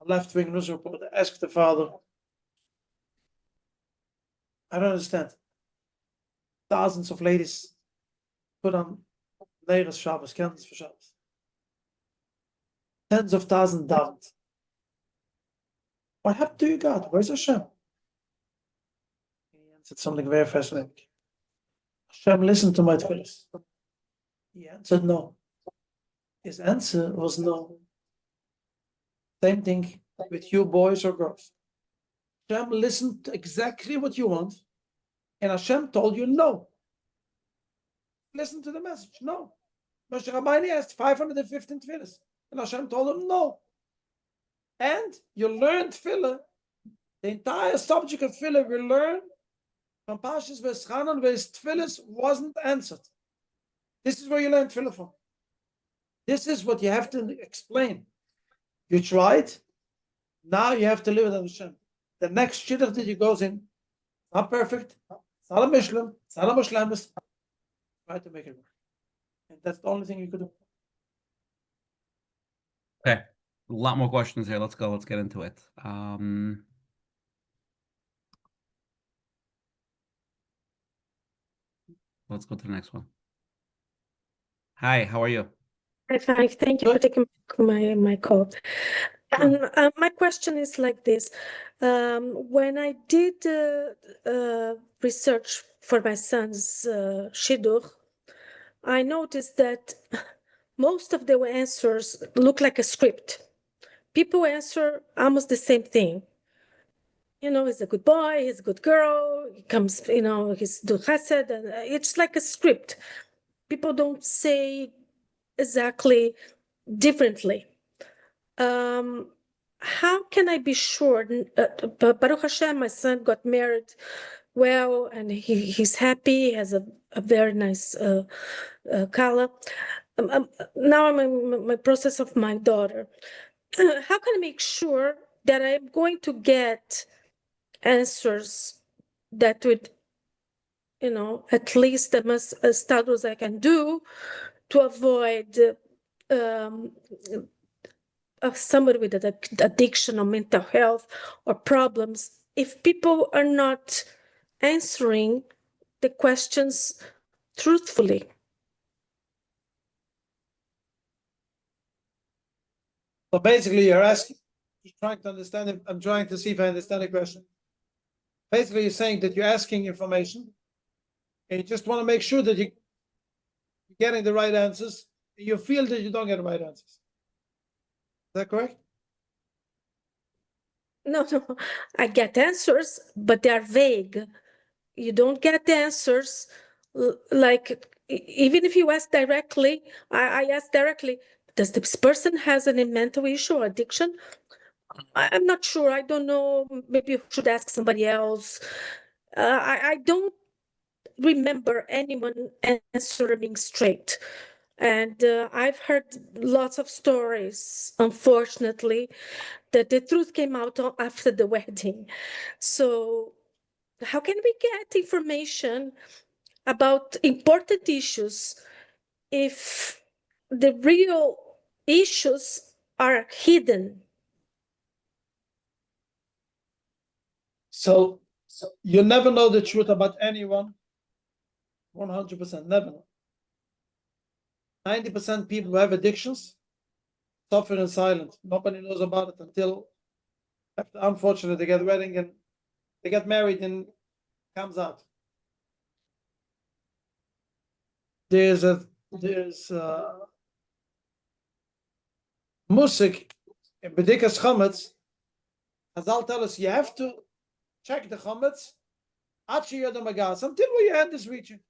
a left-wing news reporter, asked the father, I don't understand. Thousands of ladies put on Leiras Shabbos, candles for Shabbos. Tens of thousands davened. What happened to you, God? Where's Hashem? He answered something very fascinating. Hashem listened to my tefillahs. He answered no. His answer was no. Same thing with you boys or girls. Hashem listened to exactly what you want, and Hashem told you no. Listen to the message, no. Moshe Rabbeinu asked 515 tefillahs, and Hashem told him no. And you learned tefillah, the entire subject of tefillah we learn from Parshas V'eschanan, where his tefillahs wasn't answered. This is where you learn tefillah from. This is what you have to explain. You tried, now you have to live with Hashem. The next Shidduch that you goes in, not perfect, it's not a Mishlam, it's not a Mushlemis. Try to make it work. And that's the only thing you could do. Okay. A lot more questions here. Let's go. Let's get into it. Let's go to the next one. Hi, how are you? Hi, fine. Thank you for taking my call. And my question is like this. When I did research for my son's Shidduch, I noticed that most of the answers look like a script. People answer almost the same thing. You know, he's a good boy, he's a good girl, he comes, you know, he's do chesed, and it's like a script. People don't say exactly differently. How can I be sure? Baruch Hashem, my son got married well, and he's happy. He has a very nice kala. Now I'm in my process of my daughter. How can I make sure that I'm going to get answers that would, you know, at least the most studies I can do to avoid somebody with an addiction or mental health or problems, if people are not answering the questions truthfully? So basically, you're asking, you're trying to understand it. I'm trying to see if I understand the question. Basically, you're saying that you're asking information, and you just want to make sure that you're getting the right answers. You feel that you don't get the right answers. Is that correct? No, I get answers, but they're vague. You don't get the answers. Like, even if you ask directly, I ask directly, does this person has any mental issue or addiction? I'm not sure. I don't know. Maybe you should ask somebody else. I don't remember anyone answering straight. And I've heard lots of stories, unfortunately, that the truth came out after the wedding. So how can we get information about important issues if the real issues are hidden? So you never know the truth about anyone. 100% never know. 90% people who have addictions suffer in silence. Nobody knows about it until after, unfortunately, they get wedding and they get married and comes out. There's musik in Bedikas Chametz. Hazal tell us you have to check the chametz until where your hand is reaching.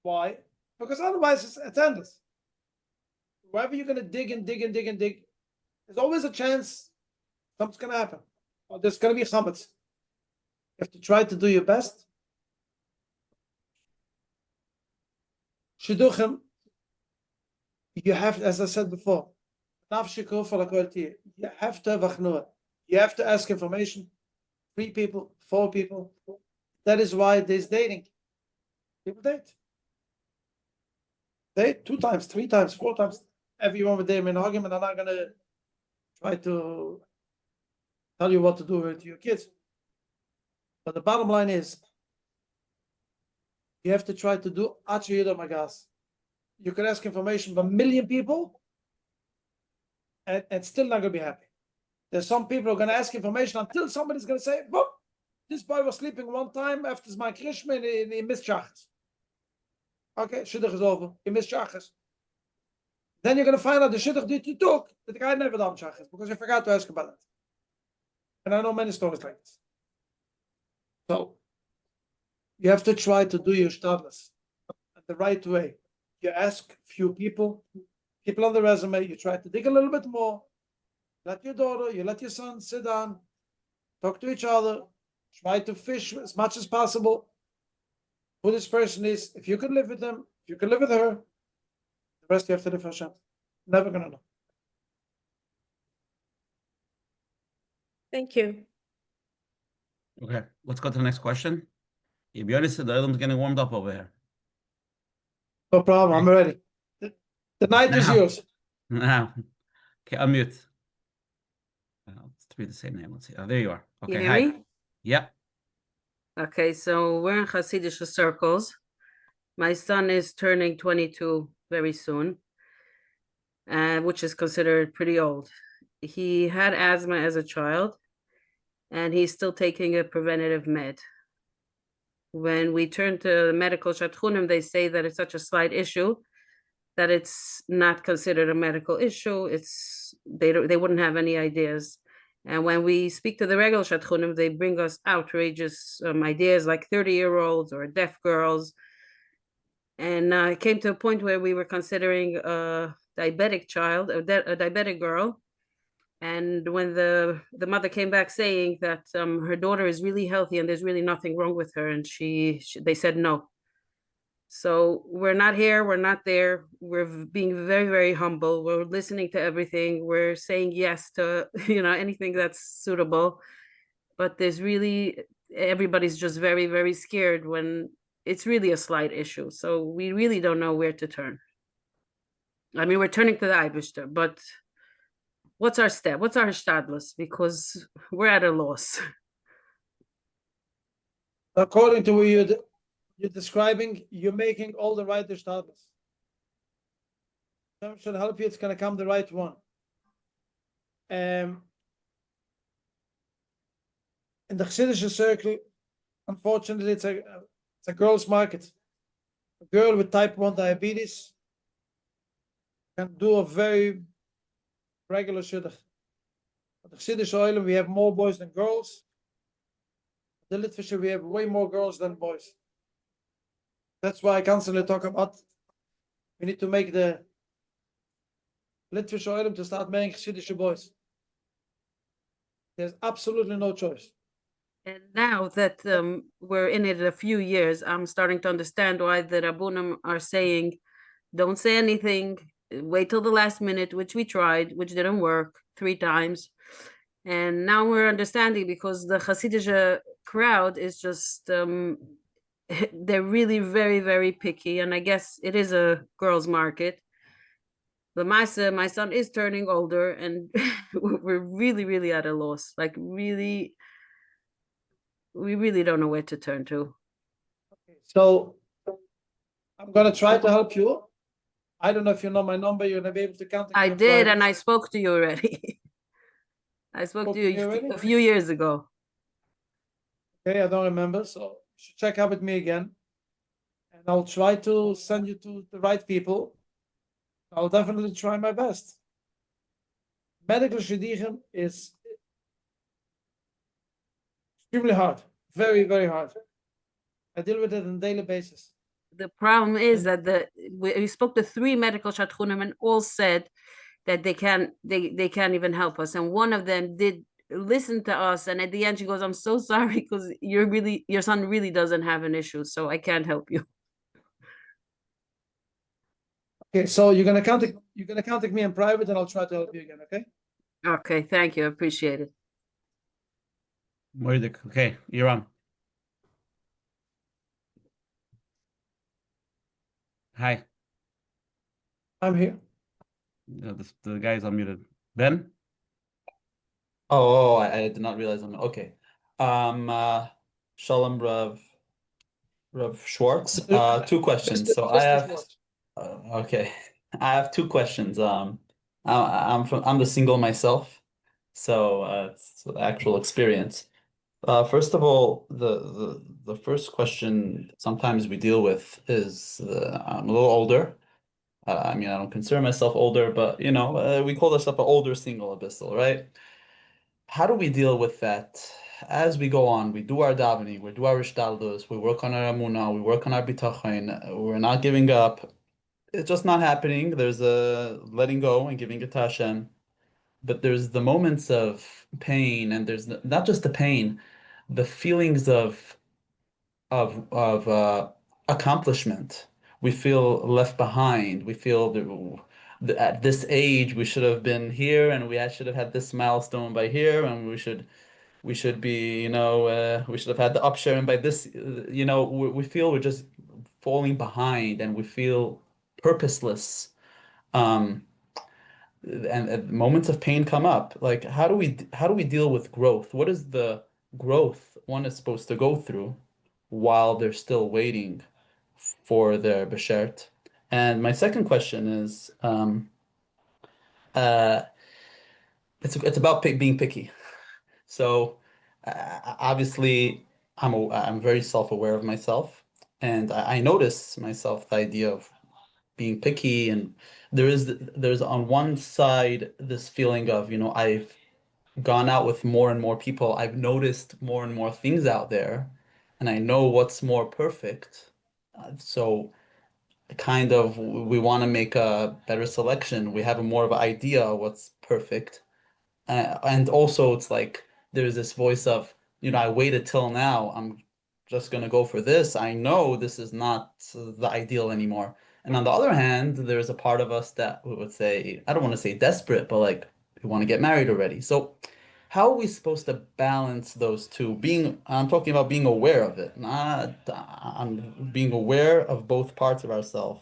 Why? Because otherwise it's endless. Wherever you're going to dig and dig and dig and dig, there's always a chance something's going to happen. Or there's going to be chametz. You have to try to do your best. Shidduchim, you have, as I said before, you have to have achnua. You have to ask information. 3 people, 4 people. That is why there's dating. People date. Date 2 times, 3 times, 4 times. Everyone with them in an argument, I'm not going to try to tell you what to do with your kids. But the bottom line is, you have to try to do Achiyuda Magas. You can ask information from 1 million people and still not going to be happy. There's some people who are going to ask information until somebody's going to say, "Boop, this boy was sleeping one time after my Krishma and he missed Shachas." Okay, Shidduch is over. He missed Shachas. Then you're going to find out the Shidduch that you took, that the guy never done Shachas because you forgot to ask about it. And I know many stories like this. So, you have to try to do your shtadlis the right way. You ask few people on the resume, you try to dig a little bit more. Let your daughter, you let your son sit down, talk to each other, try to fish as much as possible. Who this person is, if you could live with them, if you could live with her, the rest you have to live for Hashem. Never gonna know. Thank you. Okay, let's go to the next question. Rabbi Yonasan, the island's getting warmed up over here. No problem, I'm ready. The night is Now. yours. Now, okay, unmute. Let's read the same name. Let's see. Oh, there you are. Okay, You hear hi. me? Yep. Okay, so we're in Hasidic circles. My son is turning 22 very soon, which is considered pretty old. He had asthma as a child, and he's still taking a preventative med. When we turn to medical shatchunim, they say that it's such a slight issue that it's not considered a medical issue. They wouldn't have any ideas. And when we speak to the regular shatchunim, they bring us outrageous ideas like 30-year-olds or deaf girls. And it came to a point where we were considering a diabetic child, a diabetic girl. And when the mother came back saying that her daughter is really healthy and there's really nothing wrong with her, and they said no. So we're not here, we're not there. We're being very, very humble. We're listening to everything. We're saying yes to anything that's suitable. But everybody's just very, very scared when it's really a slight issue. So we really don't know where to turn. I mean, we're turning to the Eibishter, but what's our step? What's our shtadlus? Because we're at a loss. According to what you're describing, you're making all the right shtadlus. Hashem should help you, it's going to come the right one. In the Chassidish circle, unfortunately, it's a girl's market. A girl with type 1 diabetes can do a very regular shidduch. The Chassidish Oilem, we have more boys than girls. The Litvische, we have way more girls than boys. That's why I constantly talk about we need to make the Litvische Oilem to start marrying Chassidish boys. There's absolutely no choice. And now that we're in it a few years, I'm starting to understand why the Rabbunim are saying, don't say anything, wait till the last minute, which we tried, which didn't work 3 times. And now we're understanding because the Hasidic crowd is just, they're really very, very picky. And I guess it is a girls' market. But my son is turning older and we're really, really at a loss. Like really, we really don't know where to turn to. So I'm going to try to help you. I don't know if you know my number. You're going to be able to contact me. I in did, private. and I spoke to you already. I spoke to you already? a few years ago. Okay, I don't remember. So you should check up with me again. And I'll try to send you to the right people. I'll definitely try my best. Medical shidduchim is extremely hard. Very, very hard. I deal with it on a daily basis. The problem is that we spoke to 3 medical shadchanim and all said that they can't even help us. And one of them did listen to us. And at the end, she goes, "I'm so sorry because your son really doesn't have an issue, so I can't help you." Okay, so you're gonna contact me in private, and I'll try to help you again. Okay. Okay, thank you. I appreciate it. Okay, you're on. Hi. I'm here. The guy's unmuted. Ben? Oh, I did not realize I'm okay. Shalom Rav Schwartz. 2 questions. So I have okay. I have 2 questions. I'm the single myself, so it's the actual experience. First of all, the first question sometimes we deal with is I'm a little older. I mean, I don't consider myself older, but you know, we call ourselves an older single abyssal, right? How do we deal with that? As we go on, we do our davening, we do our ishtadlus, we work on our emunah, we work on our bitachon, we're not giving up. It's just not happening. There's a letting go and giving it to Hashem. But there's the moments of pain, and there's not just the pain, the feelings of accomplishment. We feel left behind. We feel at this age we should have been here, and we should have had this milestone by here, and we should be, you know, we should have had the upsharing by this. You know, we feel we're just falling behind, and we feel purposeless. And moments of pain come up. Like, how do we deal with growth? What is the growth one is supposed to go through while they're still waiting for their beshert? And my second question is, it's about being picky. So obviously, I'm very self-aware of myself, and I notice myself the idea of being picky, and there's on one side this feeling of, you know, I've gone out with more and more people, I've noticed more and more things out there, and I know what's more perfect. So kind of we want to make a better selection. We have a more of an idea of what's perfect. And also it's like there's this voice of, you know, I waited till now, I'm just gonna go for this. I know this is not the ideal anymore. And on the other hand, there's a part of us that would say, I don't want to say desperate, but like we want to get married already. So how are we supposed to balance those two? I'm talking about being aware of it, not I'm being aware of both parts of ourselves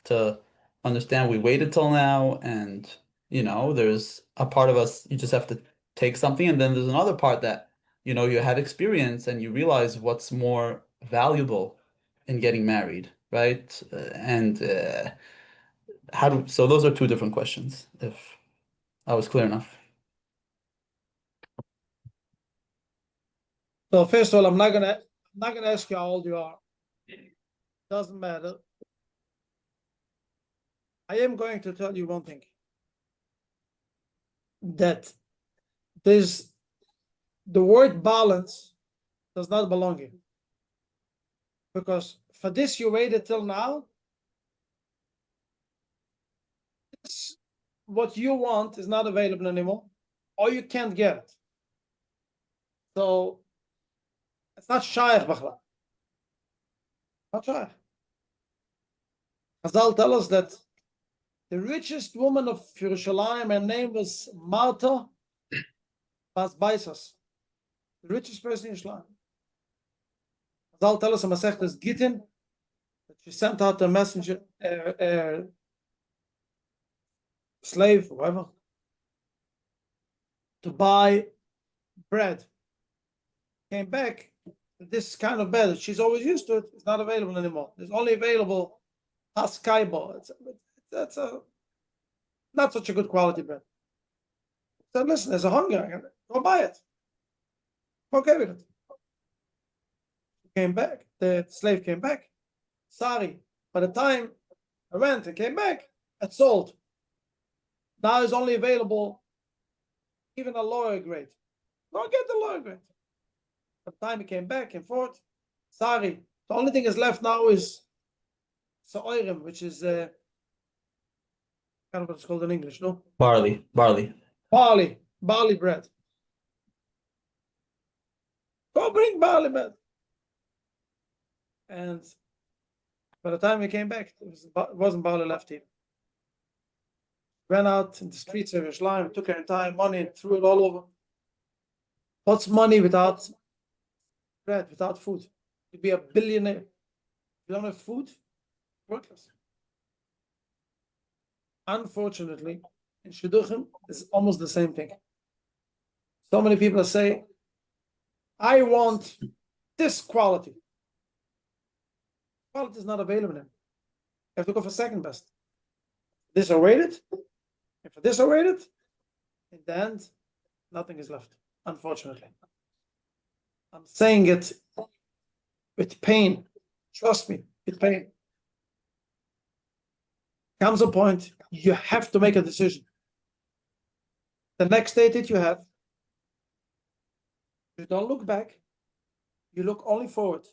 to understand we waited till now, and you know, there's a part of us you just have to take something, and then there's another part that, you know, you have experience and you realize what's more valuable in getting married, right? So those are 2 different questions, if I was clear enough. So first of all, I'm not gonna ask you how old you are. Doesn't matter. I am going to tell you one thing. That there's the word balance does not belong here. Because for this you waited till now. This, what you want is not available anymore, or you can't get it. So it's not shaykh b'chlal. Not shaykh. Chazal tell us that the richest woman of Yerushalayim, her name was Martha Bas Baisas, the richest person in Yerushalayim. Chazal tell us in Masechtas Gittin that she sent out a messenger, slave, whoever, to buy bread. Came back, this kind of bread that she's always used to, it's not available anymore. There's only available Haskaibo. That's not such a good quality bread. So listen, there's a hunger. Go buy it. Okay with it. Came back. The slave came back. Sorry. By the time I went and came back, it's sold. Now it's only available even a lower grade. Go get the lower grade. By the time he came back and forth, sorry. The only thing is left now is Sa'orim, which is kind of what it's called in English, no? Barley. Barley bread. Go bring barley bread. And by the time we came back, it wasn't barley left here. Ran out in the streets of Yerushalayim, took her entire money and threw it all over. What's money without bread, without food? You'd be a billionaire. You don't have food? Worthless. Unfortunately, in Shidduchim, it's almost the same thing. So many people say, I want this quality. Quality is not available in. You have to go for second best. This or rated, and for this or rated, in the end, nothing is left, unfortunately. I'm saying it with pain. Trust me, with pain. Comes a point, you have to make a decision. The next date that you have, you don't look back, you look only forward.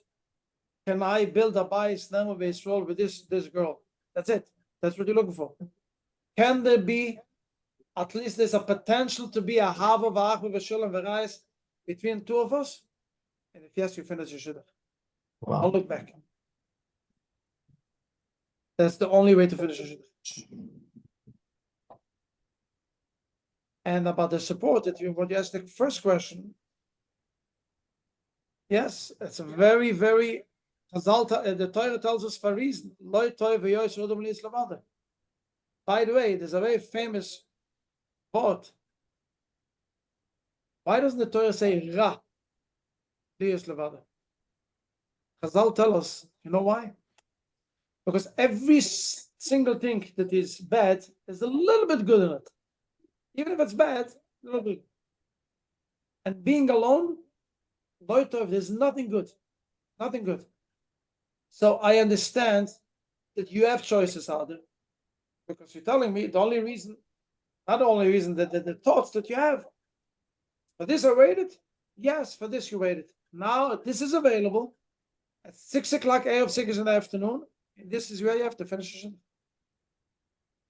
Can I build a bias based role with this girl? That's it. That's what you're looking for. Can there be, at least there's a potential to be a hava v'achva v'shulam v'rayis between two of us? And if yes, you finish your shidduch. Wow. Don't look back. That's the only way to finish a shidduch. And about the support that what you asked the first question. Yes, it's a very, very the Torah tells us for a reason. By the way, there's a very famous quote. Why doesn't the Torah say Ra? Chazal tell us, you know why? Because every single thing that is bad is a little bit good in it. Even if it's bad, a little bit. And being alone, there's nothing good. Nothing good. So I understand that you have choices out there. Because you're telling me the only reason, not the only reason, that the thoughts that you have. For this I waited? Yes, for this you waited. Now this is available at 6 o'clock Erev 6 in the afternoon. And this is where you have to finish it.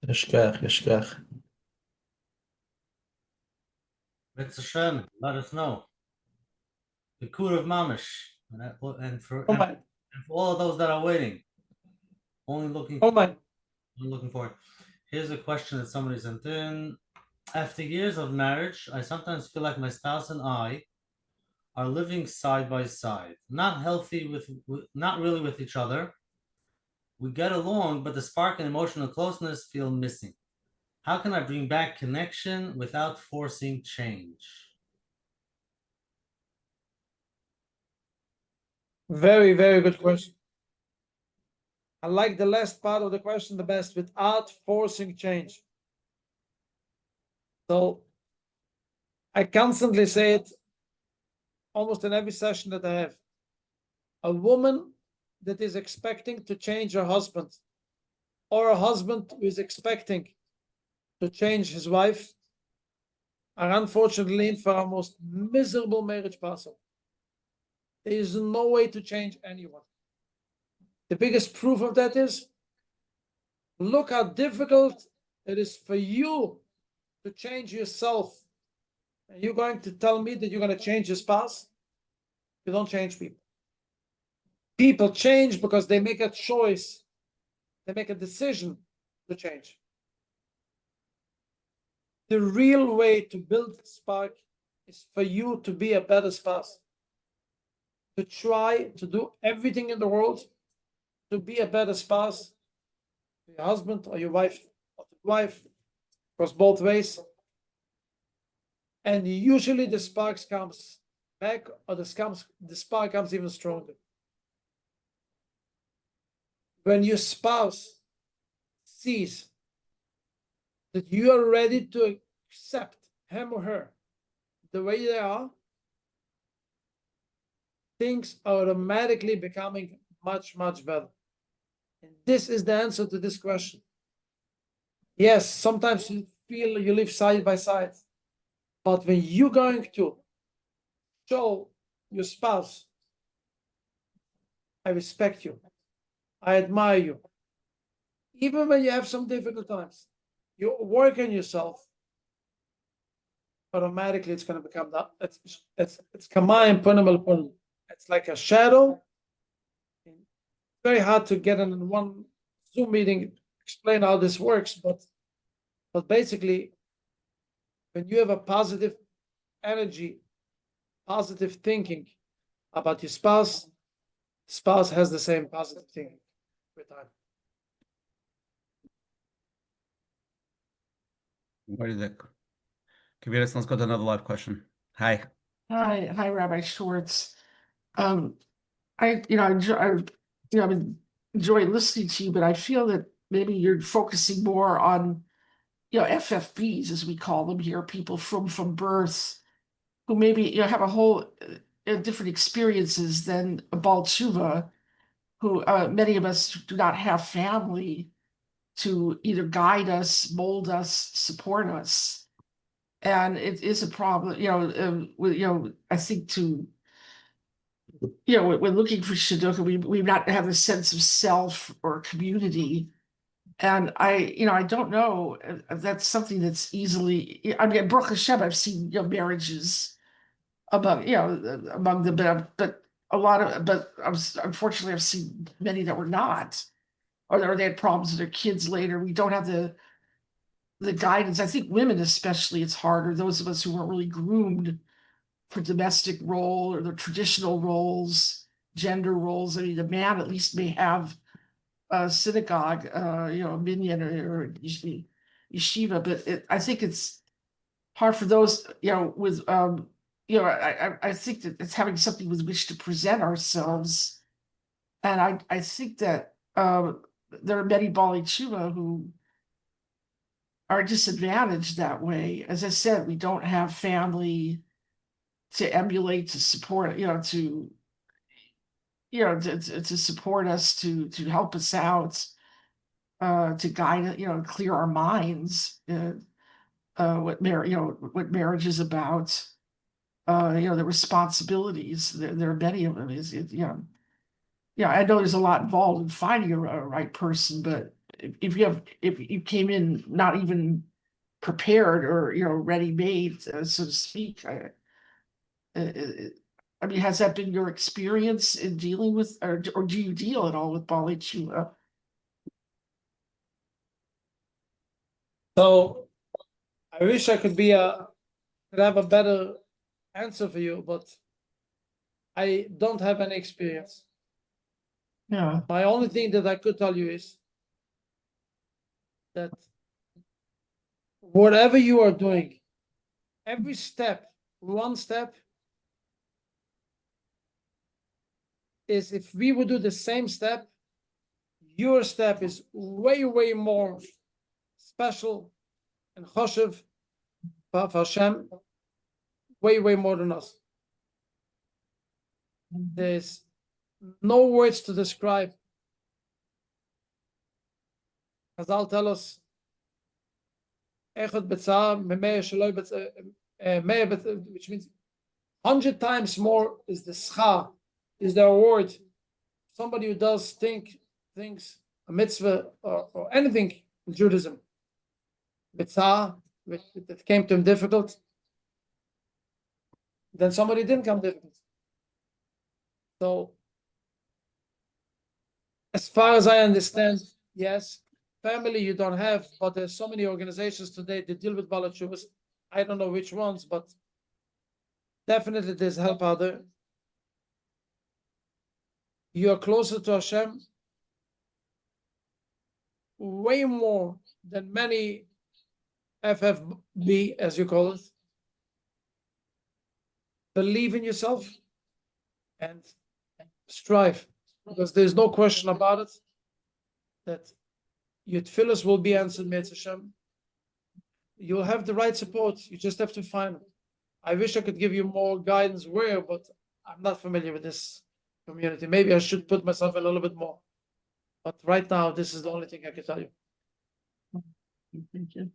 Yeshkach. It's Hashem, let us know. The Kur of Mamish. And for all of those that are waiting, only looking forward. Here's a question that somebody sent in. After years of marriage, I sometimes feel like my spouse and I are living side by side, not healthy not really with each other. We get along, but the spark and emotional closeness feel missing. How can I bring back connection without forcing change? Very, very good question. I like the last part of the question the best, without forcing change. So I constantly say it almost in every session that I have. A woman that is expecting to change her husband, or a husband who is expecting to change his wife, are unfortunately in for our most miserable marriage possible. There is no way to change anyone. The biggest proof of that is, look how difficult it is for you to change yourself. And you're going to tell me that you're going to change your spouse? You don't change people. People change because they make a choice. They make a decision to change. The real way to build spark is for you to be a better spouse. To try to do everything in the world to be a better spouse to your husband or your wife, or to wife, goes both ways. And usually the spark comes back, or the spark comes even stronger. When your spouse sees that you are ready to accept him or her the way they are, things are automatically becoming much, much better. And this is the answer to this question. Yes, sometimes you feel you live side by side, but when you're going to show your spouse, I respect you, I admire you, even when you have some difficult times, you work on yourself, automatically it's going to become that. It's kamayim punimel punimel. It's like a shadow. Very hard to get in one Zoom meeting explain how this works, but basically, when you have a positive energy, positive thinking about your spouse, spouse has the same positive thinking with time. Where did that go? Kaviris, let's go to another live question. Hi. Hi, Rabbi Schwartz. I enjoy listening to you, but I feel that maybe you're focusing more on, FFBs, as we call them here, people from birth, who maybe have a whole different experiences than a Baal Tshuva, who many of us do not have family to either guide us, mold us, support us. And it is a problem, I think when looking for Shidduch, we not have a sense of self or community. And I don't know if that's something that's easily, Baruch Hashem, I've seen, marriages among them, but unfortunately I've seen many that were not, or they had problems with their kids later. We don't have the guidance. I think women especially, it's harder. Those of us who weren't really groomed for domestic role or the traditional roles, gender roles. I mean, the man at least may have a synagogue, a minyan or yeshiva, but I think it's hard for those, with, I think that it's having something with which to present ourselves. And I think that there are many Bali Tshuva who are disadvantaged that way. As I said, we don't have family to emulate, to support, to support us, to help us out, to guide, clear our minds, what marriage is about, the responsibilities. There are many of them. I know there's a lot involved in finding a right person, but if you came in not even prepared or ready-made, so to speak, I mean, has that been your experience in dealing with, or do you deal at all with Bali Tshuva? So I wish I could have a better answer for you, but I don't have any experience. Yeah. My only thing that I could tell you is that whatever you are doing, every step, one step, is if we would do the same step, your step is way, way more special and choshev for Hashem, way, way more than us. There's no words to describe. Chazal tell us, Echad b'tzar, memeh sheloi which means 100 times more is the schar, is the award. Somebody who does things, a mitzvah or anything in Judaism, mitzvah, that came to him difficult, then somebody didn't come difficult. So, as far as I understand, yes, family you don't have, but there's so many organizations today that deal with Baalei Teshuvos. I don't know which ones, but definitely there's help out there. You are closer to Hashem way more than many FFB, as you call it. Believe in yourself and strive, because there's no question about it that your tefillos will be answered, Me'etz Hashem. You'll have the right support. You just have to find it. I wish I could give you more guidance where, but I'm not familiar with this community. Maybe I should put myself a little bit more. But right now, this is the only thing I can tell you. Thank you.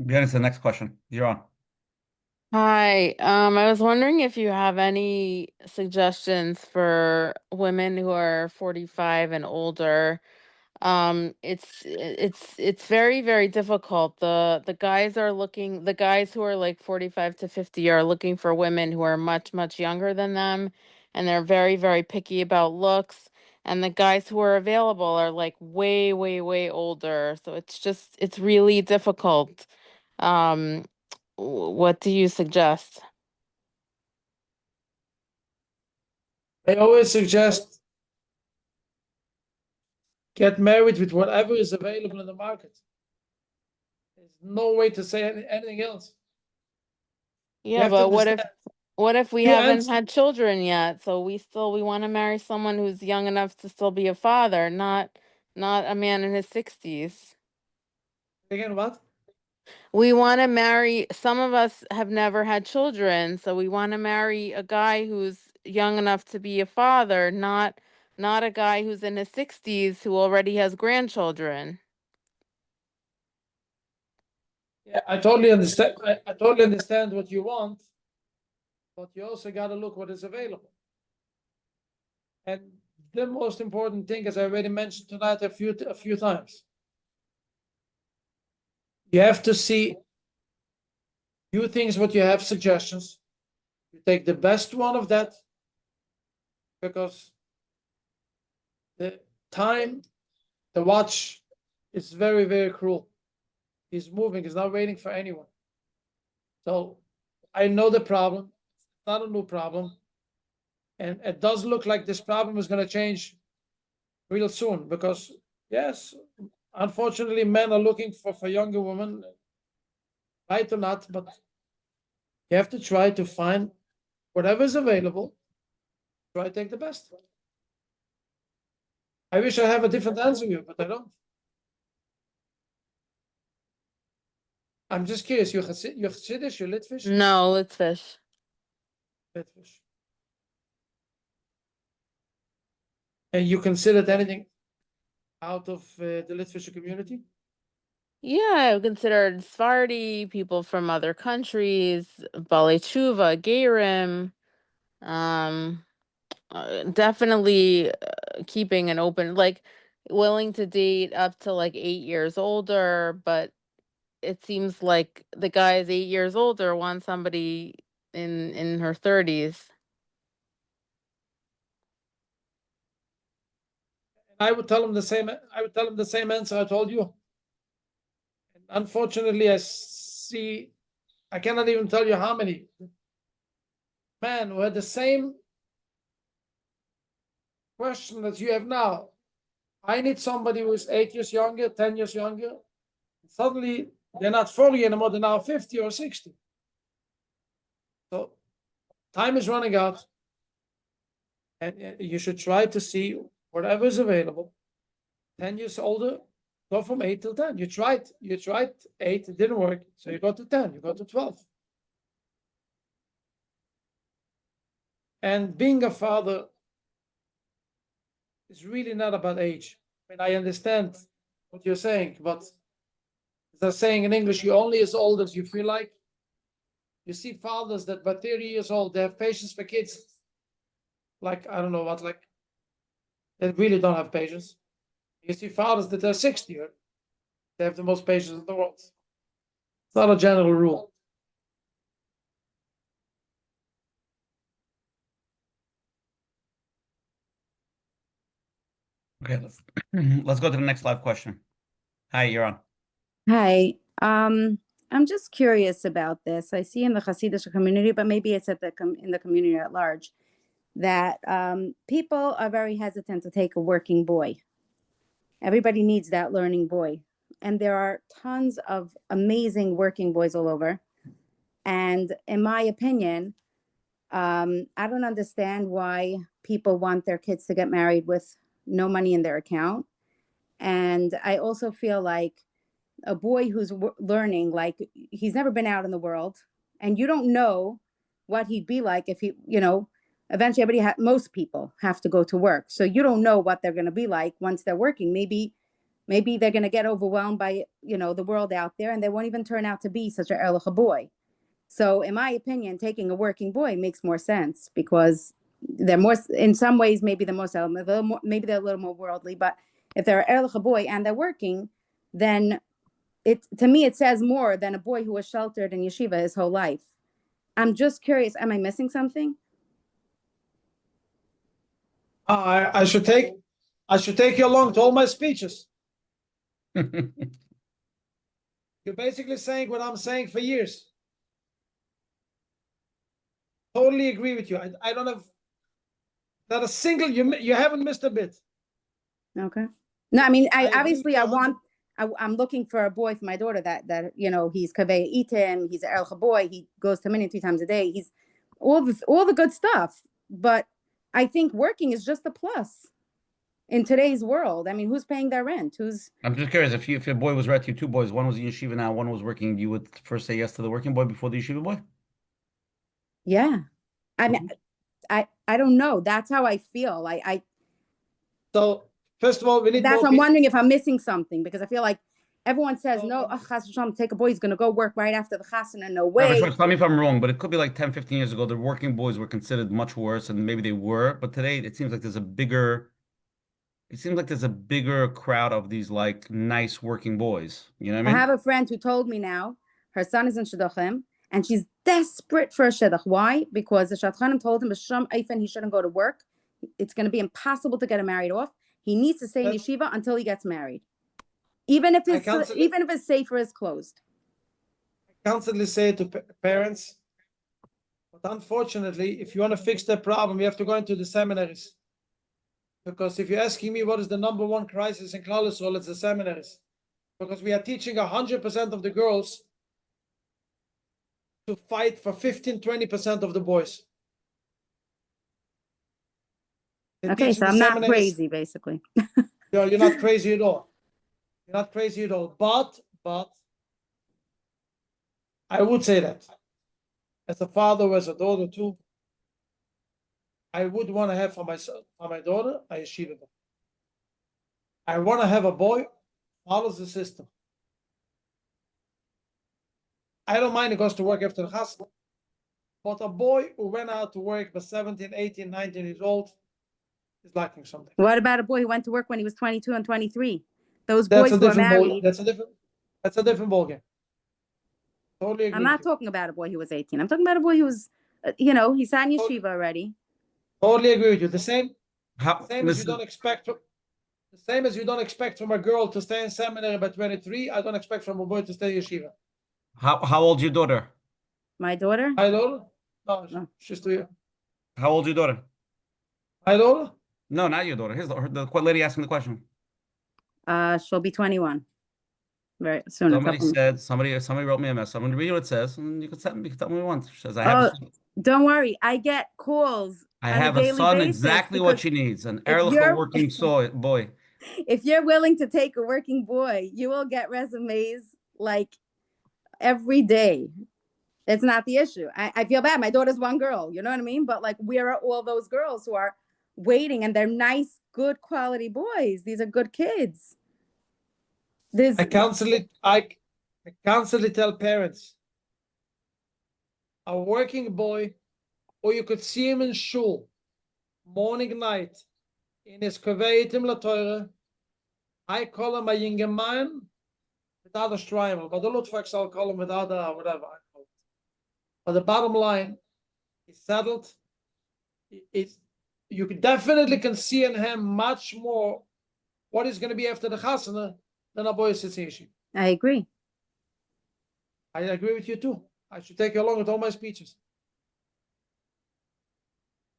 Get into the next question. You're on. Hi, I was wondering if you have any suggestions for women who are 45 and older. It's very, very difficult. The guys are looking, the guys who are like 45 to 50 are looking for women who are much, much younger than them, and they're very, very picky about looks. And the guys who are available are like way, way, way older. So it's really difficult. What do you suggest? I always suggest get married with whatever is available in the market. There's no way to say anything else. You Yeah, have to but what understand. if we Yeah, haven't had children yet? So we want to marry someone who's young enough to still be a father, not a man in his 60s. Again, what? We want to marry, some of us have never had children, so we want to marry a guy who's young enough to be a father, not a guy who's in his 60s who already has grandchildren. Yeah, I totally understand. I totally understand what you want, but you also got to look what is available. And the most important thing, as I already mentioned tonight a few times, you have to see few things. What you have suggestions, you take the best one of that, because the time, the watch, is very, very cruel. He's moving. He's not waiting for anyone. So I know the problem. It's not a new problem. And it does look like this problem is going to change real soon, because, yes, unfortunately, men are looking for younger women, right or not, but you have to try to find whatever is available. Try to take the best. I wish I have a different answer to you, but I don't. I'm just curious. You're Chassidish, you're Litvish? No, Litvish. Litvish. And you considered anything out of the Litvish community? Yeah, I've considered Sephardi, people from other countries, Baalei Teshuva, Gerim, definitely keeping an open, like willing to date up to like 8 years older, but it seems like the guy is 8 years older wants somebody in her 30s. I would tell him the same. I would tell him the same answer I told you. And unfortunately, I cannot even tell you how many men who had the same question that you have now. I need somebody who is 8 years younger, 10 years younger. Suddenly, they're not 40 anymore, they're now 50 or 60. So time is running out. And you should try to see whatever is available. 10 years older, go from 8 till 10. You tried 8, it didn't work. So you go to 10, you go to 12. And being a father is really not about age. I mean, I understand what you're saying, but as I'm saying in English, you're only as old as you feel like. You see fathers that by 30 years old, they have patience for kids. Like, I don't know what, like, they really don't have patience. You see fathers that are 60, they have the most patience in the world. It's not a general rule. Okay, let's go to the next live question. Hi, you're on. Hi. I'm just curious about this. I see in the Hasidic community, but maybe it's at in the community at large, that people are very hesitant to take a working boy. Everybody needs that learning boy. And there are tons of amazing working boys all over. And in my opinion, I don't understand why people want their kids to get married with no money in their account. And I also feel like a boy who's learning, like he's never been out in the world, and you don't know what he'd be like if he, eventually most people have to go to work. So you don't know what they're going to be like once they're working. Maybe they're going to get overwhelmed by, the world out there, and they won't even turn out to be such a erlich boy. So in my opinion, taking a working boy makes more sense because they're more, in some ways, maybe they're maybe they're a little more worldly, but if they're an erlich boy and they're working, then to me, it says more than a boy who was sheltered in yeshiva his whole life. I'm just curious, am I missing something? I should take you along to all my speeches. You're basically saying what I'm saying for years. Totally agree with you. I don't have not a single, you haven't missed a bit. Okay. No, I mean, agree I'm looking for a boy for my daughter that he's kaveh itim, he's an erlich boy, he goes to minyan 3 times a day, he's all the good stuff. But I think working is just a plus in today's world. I mean, who's paying their rent? I'm just curious, if your boy was right to you, 2 boys, one was in yeshiva now, one was working, you would first say yes to the working boy before the yeshiva boy? Yeah. I mean, I don't know. That's how I feel. So first of all, we need that's more I'm wondering if I'm missing something, because I feel like everyone says, no, chas v'shalom, take a boy, he's going to go work right after the chasana. No way. Tell me if I'm wrong, but it could be like 10, 15 years ago, the working boys were considered much worse, and maybe they were. But today, it seems like there's a bigger crowd of these like nice working boys. You know what I mean? I have a friend who told me now her son is in Shidduchim, and she's desperate for a Shidduch. Why? Because the Shadchanim told him he shouldn't go to work. It's going to be impossible to get him married off. He needs to stay in yeshiva until he gets married, even if his sefer is closed. I constantly say to parents, but unfortunately, if you want to fix that problem, you have to go into the seminaries. Because if you're asking me what is the number one crisis in Klal Yisrael, it's the seminaries. Because we are teaching 100% of the girls to fight for 15-20% of the boys. Okay, so I'm not crazy, basically. You're not crazy at all. You're not crazy at all. But I would say that as a father, as a daughter too, I would want to have for my daughter a yeshiva. I want to have a boy who follows the system. I don't mind he goes to work after the chasna, but a boy who went out to work by 17, 18, 19 years old is lacking something. What about a boy who went to work when he was 22 and 23? Those boys who are married. That's a different ballgame. Totally agree. I'm not talking about a boy who was 18. I'm talking about a boy who was, he sat in yeshiva already. Totally agree with you. The same as you don't expect from a girl to stay in seminary by 23, I don't expect from a boy to stay in yeshiva. How old's your daughter? My daughter? My daughter? No, she's 2 years. How old's your daughter? My daughter? No, not your daughter. The lady asking the question. She'll be 21 very soon. Somebody wrote me a message. I'm going to read you what it says, and you can tell me what you want. She says, don't worry. I get calls. I have a son exactly what she needs, an erlich working boy. If you're willing to take a working boy, you will get resumes like every day. It's not the issue. I feel bad. My daughter's one girl, you know what I mean? But like, where are all those girls who are waiting, and they're nice, good quality boys? These are good kids. I constantly tell parents, a working boy, or you could see him in shul, morning, night, in his kaveitim laTorah. I call him a younger man without a striver, but the Lutfaks I'll call him without a whatever I call it. But the bottom line, he's settled. You definitely can see in him much more what he's going to be after the chasana than a boy sits in yeshiva. I agree. I agree with you too. I should take you along with all my speeches.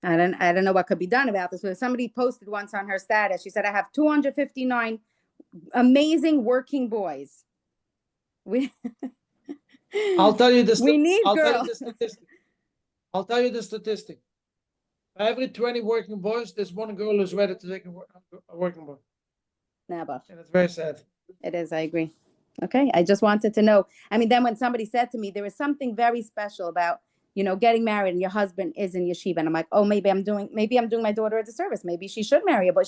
I don't know what could be done about this. But somebody posted once on her status. She said, I have 259 amazing working boys. I'll tell you this. We need I'll girls. tell you the statistic. I'll tell you the statistic. For every 20 working boys, there's one girl who's ready to take a working boy. Never. And it's very sad. It is. I agree. Okay. I just wanted to know. I mean, then when somebody said to me, there is something very special about, getting married and your husband is in yeshiva. And I'm like, oh, maybe I'm doing my daughter a disservice. Maybe she should marry a boy.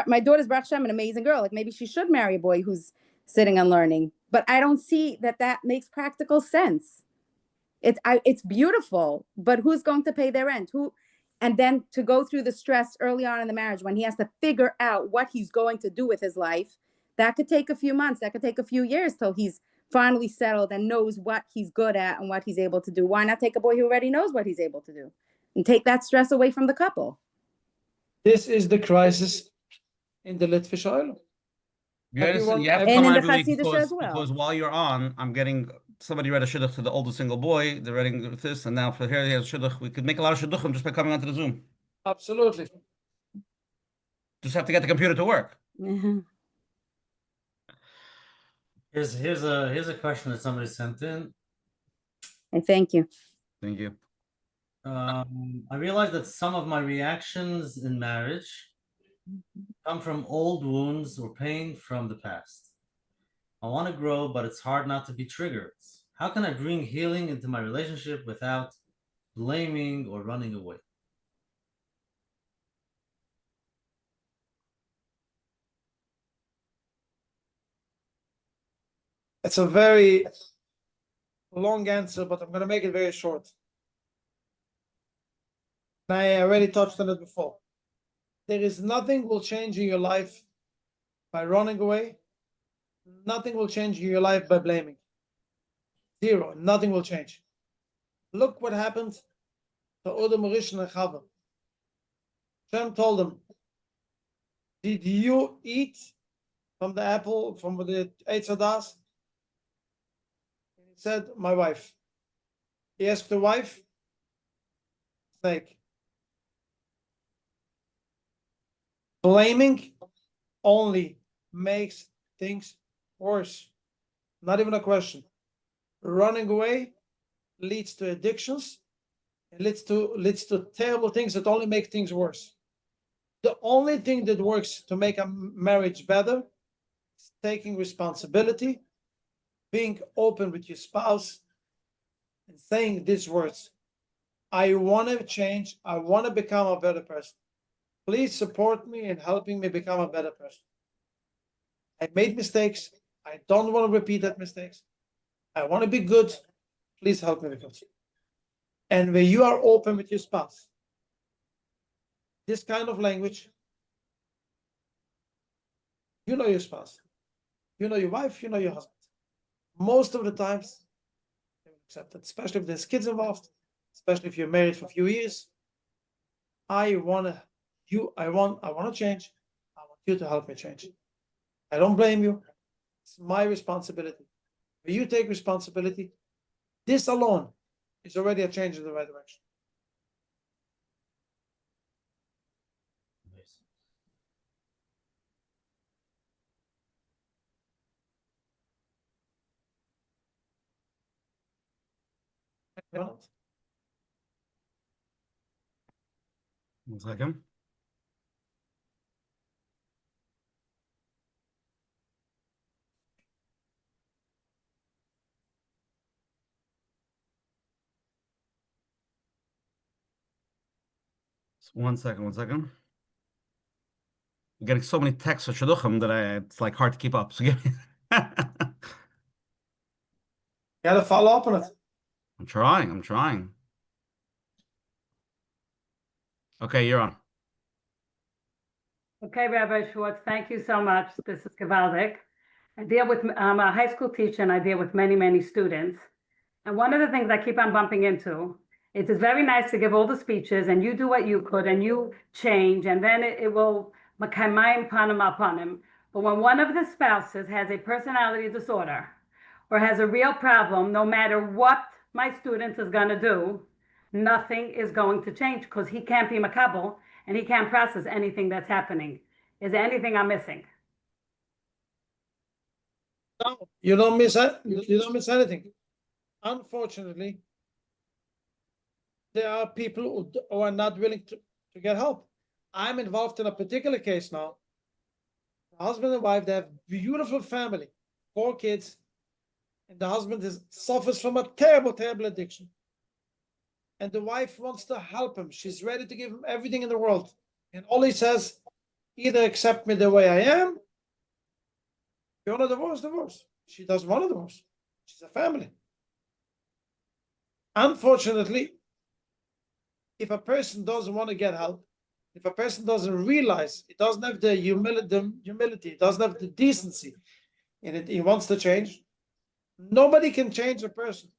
My daughter's Baruch Hashem, an amazing girl. Like maybe she should marry a boy who's sitting and learning. But I don't see that makes practical sense. It's beautiful, but who's going to pay their rent? And then to go through the stress early on in the marriage when he has to figure out what he's going to do with his life, that could take a few months. That could take a few years till he's finally settled and knows what he's good at and what he's able to do. Why not take a boy who already knows what he's able to do and take that stress away from the couple? This is the crisis in the Litvish oil. You have to And come in on the every week Hasidic as well. because while you're on, I'm getting somebody read a shidduch to the oldest single boy. They're reading with this, and now for here he has shidduch. We could make a lot of shidduchim just by coming onto the Zoom. Absolutely. Just have to get the computer to work. Mm-hmm. Here's a question that somebody sent in. And thank you. Thank you. I realized that some of my reactions in marriage come from old wounds or pain from the past. I want to grow, but it's hard not to be triggered. How can I bring healing into my relationship without blaming or running away? It's a very long answer, but I'm going to make it very short. I already touched on it before. There is nothing will change in your life by running away. Nothing will change in your life by blaming. Zero. Nothing will change. Look what happened to Odom, Rishon, and Chava. Hashem told them, did you eat from the apple, from the Eitz Hadas? He said, my wife. He asked the wife, snake. Blaming only makes things worse. Not even a question. Running away leads to addictions. It leads to terrible things that only make things worse. The only thing that works to make a marriage better is taking responsibility, being open with your spouse, and saying these words. I want to change. I want to become a better person. Please support me in helping me become a better person. I made mistakes. I don't want to repeat that mistakes. I want to be good. Please help me become. And when you are open with your spouse, this kind of language, you know your spouse, you know your wife, you know your husband. Most of the times, they will accept it, especially if there's kids involved, especially if you're married for a few years. I want to change. I want you to help me change. I don't blame you. It's my responsibility. When you take responsibility, this alone is already a change in the right direction. One second. One second. I'm getting so many texts for Shidduchim that it's like hard to keep up. So give me. You gotta follow up on it. I'm trying. I'm trying. Okay, you're on. Okay, Rabbi Schwartz, thank you so much. This is Gavaldik. I'm a high school teacher and I deal with many, many students. And one of the things I keep on bumping into, it's very nice to give all the speeches and you do what you could and you change and then it will makamayim upon him. But when one of the spouses has a personality disorder or has a real problem, no matter what my student is going to do, nothing is going to change because he can't be makabel and he can't process anything that's happening. Is there anything I'm missing? No, you don't miss anything. Unfortunately, there are people who are not willing to get help. I'm involved in a particular case now. A husband and wife, they have beautiful family, 4 kids, and the husband suffers from a terrible, terrible addiction. And the wife wants to help him. She's ready to give him everything in the world. And all he says, either accept me the way I am. If you want a divorce, divorce. She doesn't want a divorce. She's a family. Unfortunately, if a person doesn't want to get help, if a person doesn't realize, it doesn't have the humility, it doesn't have the decency, and he wants to change, nobody can change a person.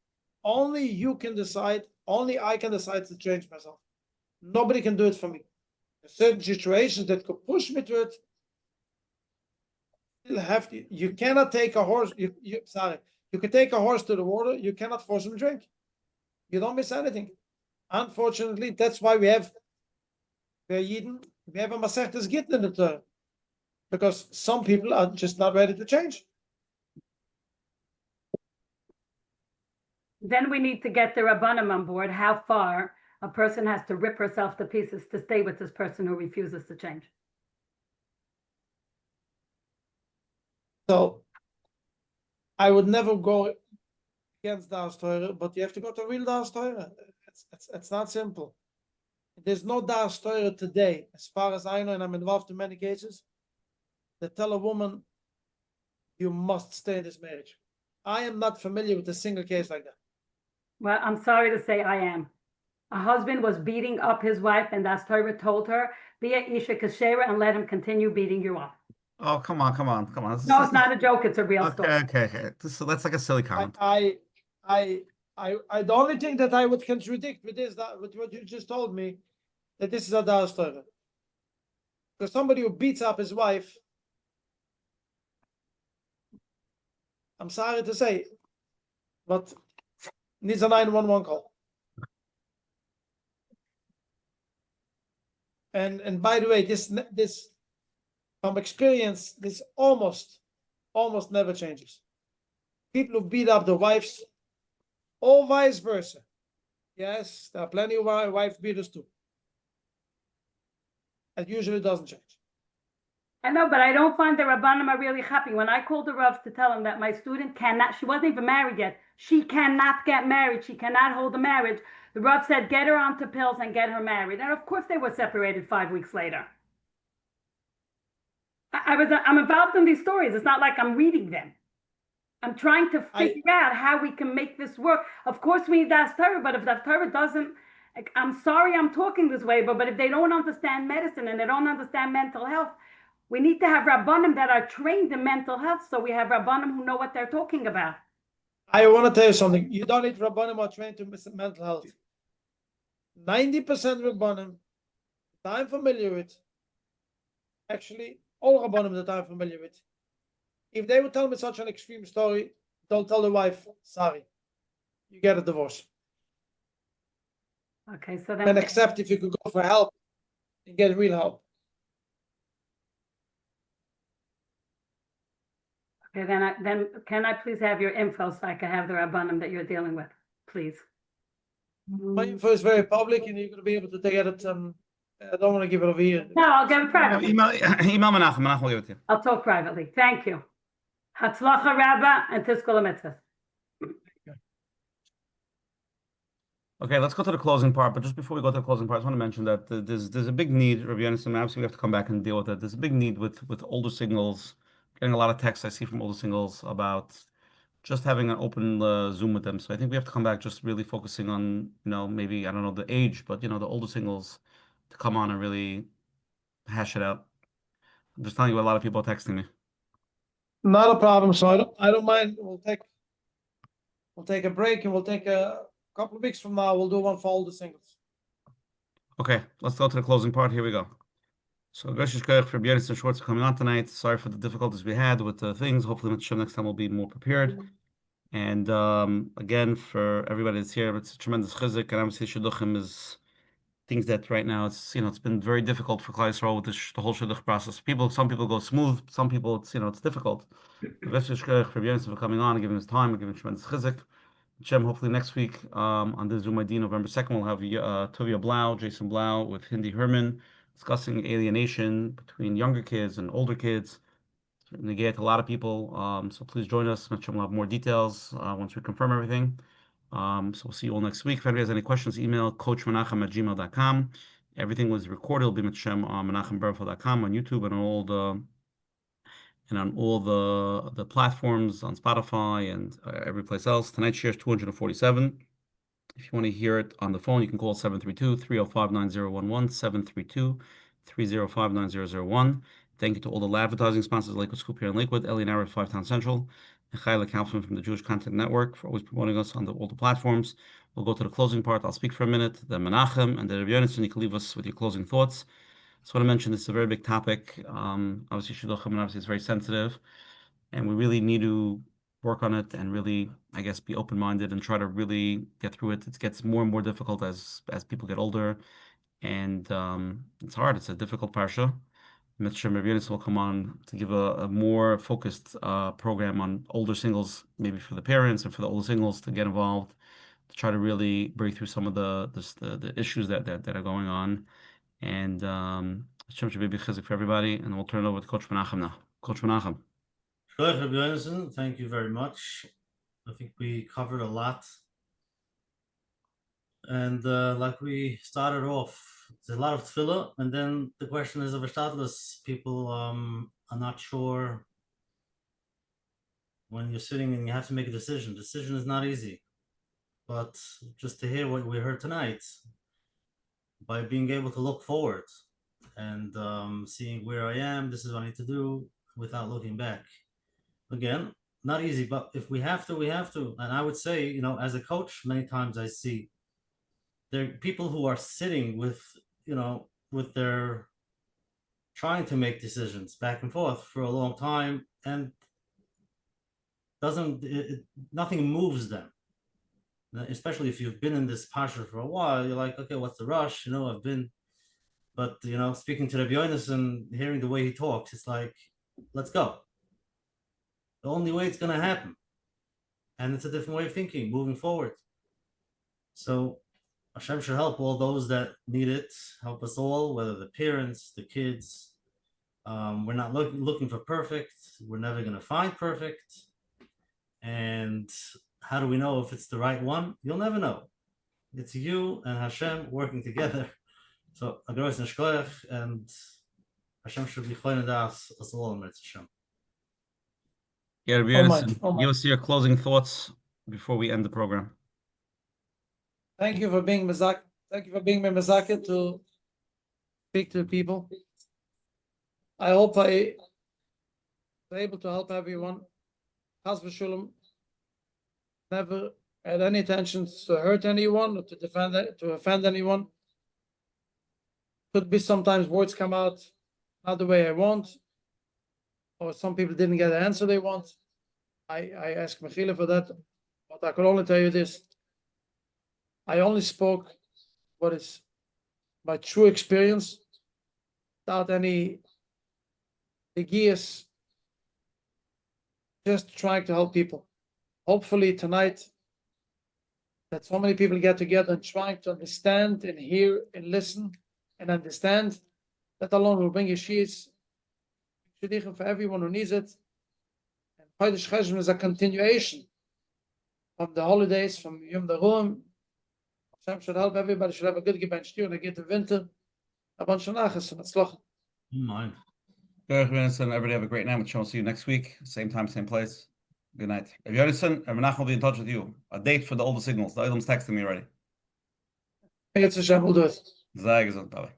Only you can decide. Only I can decide to change myself. Nobody can do it for me. There's certain situations that could push me to it. You cannot take a horse. You can take a horse to the water. You cannot force him to drink. You don't miss anything. Unfortunately, that's why we have a Masechtas Gittin in the Torah, because some people are just not ready to change. Then we need to get the Rabbanim on board, how far a person has to rip herself to pieces to stay with this person who refuses to change. So I would never go against Das Torah, but you have to go to real Das Torah. It's not simple. There's no Das Torah today, as far as I know, and I'm involved in many cases, that tell a woman, you must stay in this marriage. I am not familiar with a single case like that. Well, I'm sorry to say I am. A husband was beating up his wife, and Das Torah told her, be a Isha Kashera and let him continue beating you up. Oh, come on. No, it's not a joke. It's a real story. Okay. So that's like a silly comment. I the only thing that I would contradict with what you just told me, that this is a Das Torah. Because somebody who beats up his wife, I'm sorry to say, but needs a 911 call. And by the way, this from experience, this almost never changes. People who beat up the wives, or vice versa. Yes, there are plenty of wife beaters too. It usually doesn't change. I know, but I don't find the Rabbanim are really happy. When I called the Rav to tell him that my student cannot, she wasn't even married yet. She cannot get married. She cannot hold a marriage. The Rav said, get her onto pills and get her married. And of course they were separated 5 weeks later. I'm involved in these stories. It's not like I'm reading them. I'm trying to figure out how we can make this work. Of course we need Das Torah, but if Das Torah doesn't, I'm sorry I'm talking this way, but if they don't understand medicine and they don't understand mental health, we need to have Rabbanim that are trained in mental health, so we have Rabbanim who know what they're talking about. I want to tell you something. You don't need Rabbanim who are trained in mental health. 90% Rabbanim that I'm familiar with, actually all Rabbanim that I'm familiar with, if they would tell me such an extreme story, they'll tell the wife, sorry, you get a divorce. Okay, so then... And accept if you could go for help and get real help. Okay, then can I please have your info so I can have the Rabbanim that you're dealing with, please? My info is very public and you're going to be able to take it. I don't want to give it over here. No, I'll give it privately. Email Menachem. Menachem will give it to you. I'll talk privately. Thank you. Hatzlacha Rabba and Tiskol HaMitzvah. Okay, let's go to the closing part. But just before we go to the closing part, I just want to mention that there's a big need, Rabbi Yonasan, obviously we have to come back and deal with it. There's a big need with older singles, getting a lot of texts I see from older singles about just having an open Zoom with them. So I think we have to come back just really focusing on, maybe, I don't know the age, but, the older singles to come on and really hash it out. I'm just telling you, a lot of people are texting me. Not a problem. So I don't mind. We'll take a break, and we'll take a couple of weeks from now. We'll do one for all the singles. Okay, let's go to the closing part. Here we go. So, Gracious Koch for Rabbi Yonasan Schwartz coming on tonight. Sorry for the difficulties we had with the things. Hopefully, Hashem, next time we'll be more prepared. And again, for everybody that's here, it's a tremendous chizuk. And obviously, Shidduchim is things that right now it's been very difficult for Klal Yisrael with the whole Shidduch process. Some people go smooth. Some people it's difficult. Gracious Koch for Rabbi Yonasan for coming on and giving us time and giving tremendous chizuk. Hashem, hopefully next week on the Zoom ID, November 2nd, we'll have Tovia Blau, Jason Blau with Hindi Herman discussing alienation between younger kids and older kids. Certainly get a lot of people, so please join us. Hashem, we'll have more details once we confirm everything. So we'll see you all next week. If anybody has any questions, email coachmenachem@gmail.com. Everything was recorded. It'll be Hashem on menachemberfel.com, on YouTube, and on all the platforms, on Spotify and every place else. Tonight's share is 247. If you want to hear it on the phone, you can call 732-305-9011, 732-305-9001. Thank you to all the advertising sponsors, Lakewood Scoop here in Lakewood, Ellie and Arab, 5 Town Central, and Chayla Kaufman from the Jewish Content Network for always promoting us on all the platforms. We'll go to the closing part. I'll speak for a minute, then Menachem, and then Rabbi Yonasan. You can leave us with your closing thoughts. So I want to mention this is a very big topic. Obviously, Shidduchim, and obviously it's very sensitive, and we really need to work on it and really, I guess, be open-minded and try to really get through it. It gets more and more difficult as people get older, and it's hard. It's a difficult parsha. Mr. Rabbi Yonasan will come on to give a more focused program on older singles, maybe for the parents and for the older singles to get involved, to try to really break through some of the issues that are going on. And Hashem should be chizuk for everybody. And we'll turn it over to Coach Menachem now. Coach Menachem. Rabbi Yonasan, thank you very much. I think we covered a lot. And like we started off, there's a lot of tefillah, and then the question is of Ashtadlis. People are not sure when you're sitting and you have to make a decision. Decision is not easy. But just to hear what we heard tonight, by being able to look forward and seeing where I am, this is what I need to do without looking back. Again, not easy, but if we have to, we have to. And I would say, as a coach, many times I see there are people who are sitting with, with their trying to make decisions back and forth for a long time, and nothing moves them. Especially if you've been in this parsha for a while, you're like, okay, what's the rush? I've been, but speaking to Rabbi Yonasan, hearing the way he talks, it's like, let's go. The only way it's gonna happen, and it's a different way of thinking, moving forward. So Hashem should help all those that need it, help us all, whether the parents, the kids. We're not looking for perfect. We're never going to find perfect. And how do we know if it's the right one? You'll never know. It's you and Hashem working together. So, Agros Neshkoyach, and Hashem should be choinen das us all in Hashem. Yeah, Rabbi Yonasan, give us your closing thoughts before we end the program. Thank you for being Mizak. Thank you for being my Mizak to speak to the people. I hope I was able to help everyone. Chas v'sholom, never had any intentions to hurt anyone or to offend anyone. Could be sometimes words come out not the way I want, or some people didn't get the answer they want. I ask Mechila for that, but I can only tell you this. I only spoke what is my true experience, without any gears, just trying to help people. Hopefully tonight, that so many people get together and trying to understand and hear and listen and understand, that alone will bring Yeshis, Shidduchim for everyone who needs it. And Chodesh Cheshvan is a continuation from the holidays, from Yom Darum. Hashem should help everybody, should have a good Gebein Shtir and a good winter. A bunch of nachas and tzlach. Mine. Everybody have a great night. We'll see you next week. Same time, same place. Good night. Rabbi Yonasan, Rabbi Menachem will be in touch with you. A date for the older signals. The items texting me already. It's a Hashem will do it. Sehr gesund, bye.